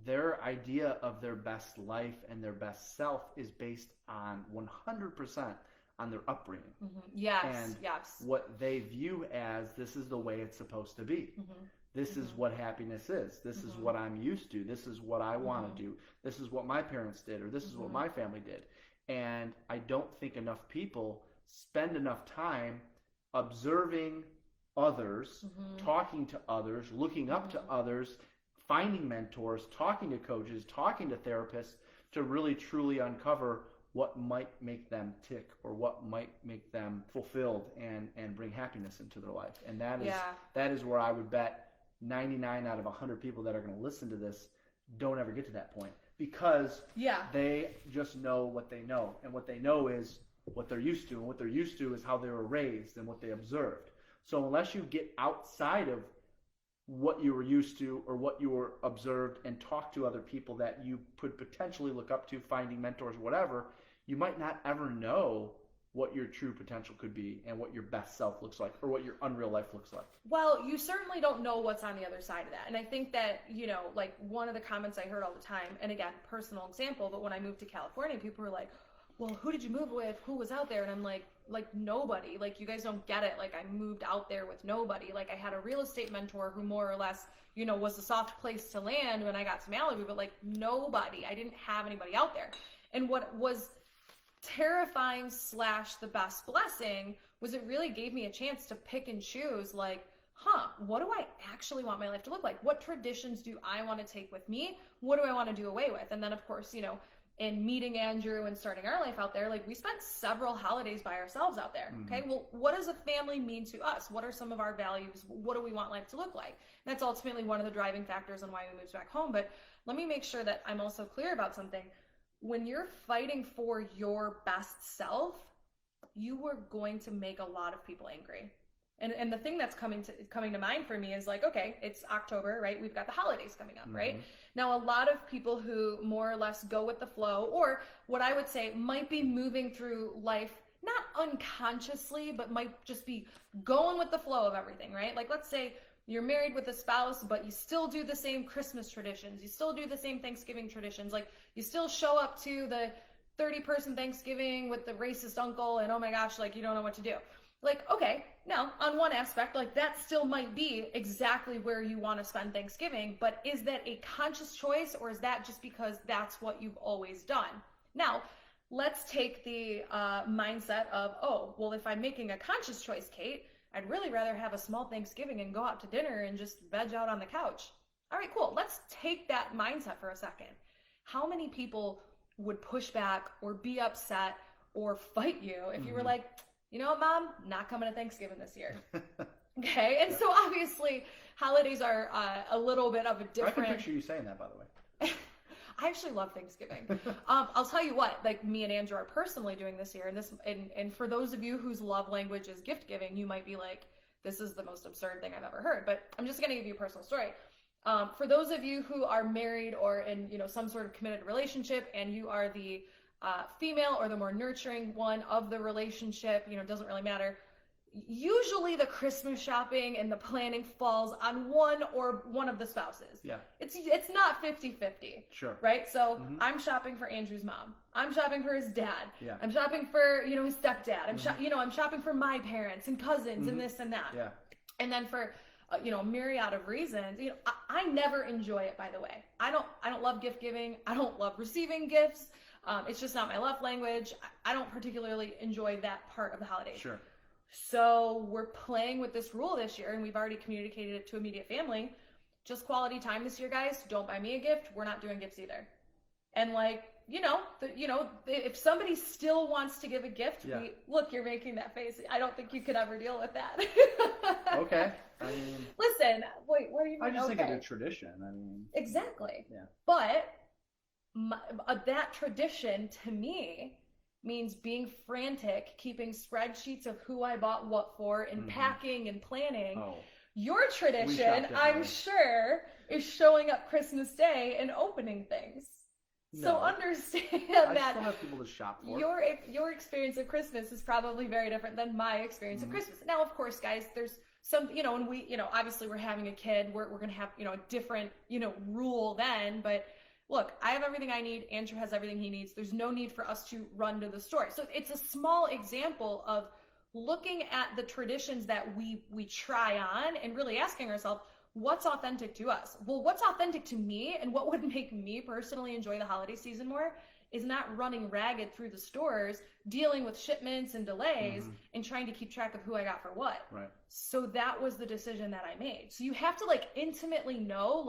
their idea of their best life and their best self is based on 100% on their upbringing. Mm-hmm. Yes, and yes. what they view as this is the way it's supposed to be. Mm-hmm. This is what happiness is. This is what I'm used to. This is what I want to do. This is what my parents did, or this is what my family did. And I don't think enough people spend enough time observing others, talking to others, looking up to others, finding mentors, talking to coaches, talking to therapists to really truly uncover what might make them tick or what might make them fulfilled and bring happiness into their life. And that is where I would bet 99 out of 100 people that are going to listen to this don't ever get to that point, because they just know what they know, and what they know is what they're used to, and what they're used to is how they were raised and what they observed. So unless you get outside of what you were used to or what you were observed and talk to other people that you could potentially look up to, finding mentors, whatever, you might not ever know what your true potential could be and what your best self looks like, or what your unreal life looks like. Well, you certainly don't know what's on the other side of that. And I think that, like one of the comments I heard all the time, and again, personal example, but when I moved to California, people were like, well, who did you move with? Who was out there? And I'm like nobody. Like, you guys don't get it. Like, I moved out there with nobody. Like, I had a real estate mentor who more or less, was a soft place to land when I got to Malibu, but like nobody. I didn't have anybody out there. And what was terrifying / the best blessing was it really gave me a chance to pick and choose, like, what do I actually want my life to look like? What traditions do I want to take with me? What do I want to do away with? And then, of course, in meeting Andrew and starting our life out there, like, we spent several holidays by ourselves out there. Okay. Well, what does a family mean to us? What are some of our values? What do we want life to look like? And that's ultimately one of the driving factors on why we moved back home. But let me make sure that I'm also clear about something. When you're fighting for your best self, you are going to make a lot of people angry. And the thing that's coming to mind for me is like, okay, it's October, right? We've got the holidays coming up, right? Now, a lot of people who more or less go with the flow, or what I would say might be moving through life, not unconsciously, but might just be going with the flow of everything, right? Like, let's say you're married with a spouse, but you still do the same Christmas traditions. You still do the same Thanksgiving traditions. Like, you still show up to the 30-person Thanksgiving with the racist uncle, and oh my gosh, like, you don't know what to do. Like, okay, now on one aspect, like, that still might be exactly where you want to spend Thanksgiving, but is that a conscious choice, or is that just because that's what you've always done? Now, let's take the mindset of, oh, well, if I'm making a conscious choice, Kate, I'd really rather have a small Thanksgiving and go out to dinner and just veg out on the couch. All right, cool. Let's take that mindset for a second. How many people would push back or be upset or fight you if you were like, you know what, Mom, not coming to Thanksgiving this year? Okay, and so obviously holidays are a little bit of a different... I can picture you saying that, by the way. I actually love Thanksgiving. I'll tell you what, like, me and Andrew are personally doing this year, and for those of you whose love language is gift giving, you might be like, this is the most absurd thing I've ever heard, but I'm just going to give you a personal story. For those of you who are married or in some sort of committed relationship, and you are the female or the more nurturing one of the relationship, it doesn't really matter. usually the Christmas shopping and the planning falls on one of the spouses. Yeah. It's not 50-50. Sure. Right? So I'm shopping for Andrew's mom. I'm shopping for his dad. Yeah. I'm shopping for, his stepdad. I'm shopping for my parents and cousins and this and that. Yeah. And then for a myriad of reasons, I never enjoy it, by the way. I don't love gift giving. I don't love receiving gifts. It's just not my love language. I don't particularly enjoy that part of the holidays. Sure. So we're playing with this rule this year, and we've already communicated it to immediate family. Just quality time this year, guys. Don't buy me a gift. We're not doing gifts either. And if somebody still wants to give a gift, look, you're making that face. I don't think you could ever deal with that. Okay. I mean, listen, wait, what do you mean? I just think it's a tradition. I mean, exactly. Yeah. But that tradition to me means being frantic, keeping spreadsheets of who I bought what for, and packing and planning. oh, Your tradition, shop I'm differently. sure, is showing up Christmas Day and opening things. So No. understand I that still have people to shop for. your experience of Christmas is probably very different than my experience of Christmas. Now, of course, guys, there's some, and we, obviously we're having a kid, we're going to have, a different, rule then, but look, I have everything I need. Andrew has everything he needs. There's no need for us to run to the store. So it's a small example of looking at the traditions that we try on and really asking ourselves, what's authentic to us? Well, what's authentic to me and what would make me personally enjoy the holiday season more is not running ragged through the stores, dealing with shipments and delays and trying to keep track of who I got for what. Right. So that was the decision that I made. So you have to intimately know,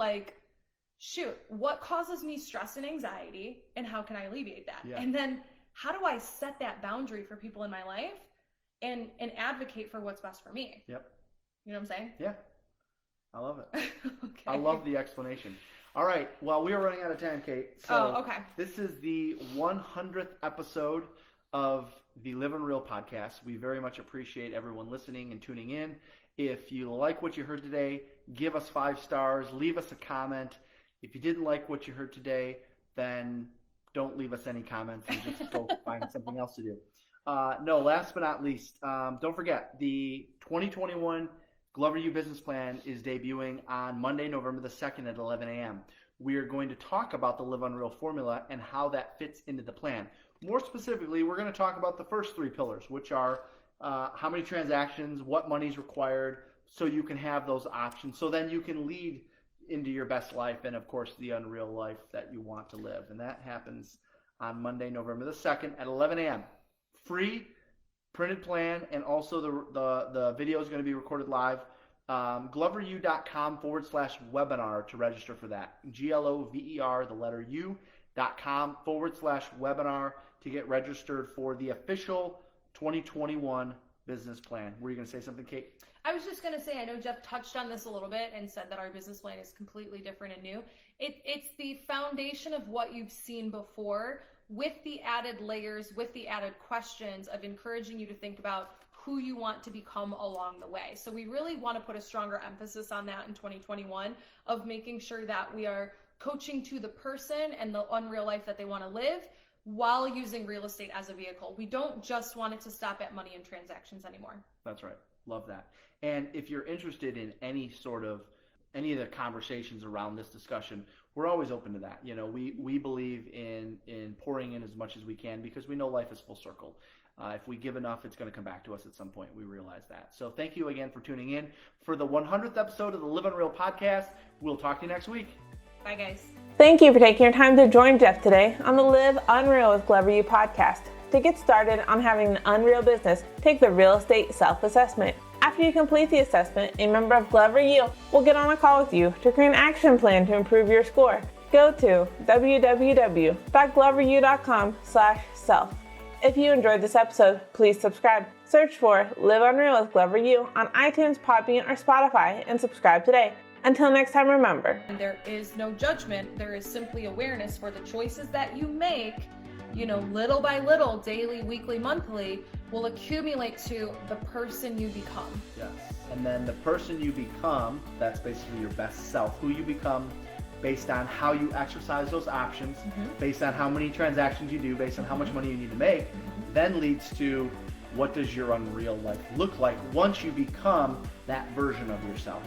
shoot, what causes me stress and anxiety and how can I alleviate that? Yeah. And then how do I set that boundary for people in my life and advocate for what's best for me? Yep. You know what I'm saying? Yeah. I love it. Okay. I love the explanation. All right. Well, we are running out of time, Kate. So Oh, okay. This is the 100th episode of the Live Unreal podcast. We very much appreciate everyone listening and tuning in. If you like what you heard today, give us 5 stars, leave us a comment. If you didn't like what you heard today, then don't leave us any comments and just go find something else to do. Last but not least, don't forget the 2021 Glover U Business Plan is debuting on Monday, November the 2nd at 11 a.m. We are going to talk about the Live Unreal formula and how that fits into the plan. More specifically, we're going to talk about the first 3 pillars, which are how many transactions, what money is required, so you can have those options. So then you can lead into your best life and, of course, the unreal life that you want to live. And that happens on Monday, November the 2nd at 11 a.m. Free printed plan, and also the video is going to be recorded live. GloverU.com/webinar to register for that. GLOVER, the letter U.com/webinar to get registered for the official 2021 business plan. Were you going to say something, Kate? I was just going to say, I know Jeff touched on this a little bit and said that our business plan is completely different and new. It's the foundation of what you've seen before, with the added layers, with the added questions of encouraging you to think about who you want to become along the way. So we really want to put a stronger emphasis on that in 2021, of making sure that we are coaching to the person and the unreal life that they want to live while using real estate as a vehicle. We don't just want it to stop at money and transactions anymore. That's right. Love that. And if you're interested in any of the conversations around this discussion, we're always open to that. We believe in pouring in as much as we can, because we know life is full circle. If we give enough, it's going to come back to us at some point. We realize that. So thank you again for tuning in for the 100th episode of the Live Unreal podcast. We'll talk to you next week. Bye, guys. Thank you for taking your time to join Jeff today on the Live Unreal with Glover U podcast. To get started on having an unreal business, take the real estate self-assessment. After you complete the assessment, a member of Glover U will get on a call with you to create an action plan to improve your score. Go to www.gloveru.com/self. If you enjoyed this episode, please subscribe. Search for Live Unreal with Glover U on iTunes, Podbean, or Spotify and subscribe today. Until next time, remember, There is no judgment. There is simply awareness for the choices that you make, little by little, daily, weekly, monthly, will accumulate to the person you become. Yes. And then the person you become, that's basically your best self, who you become based on how you exercise those options, based on how many transactions you do, based on how much money you need to make, then leads to what does your unreal life look like once you become that version of yourself?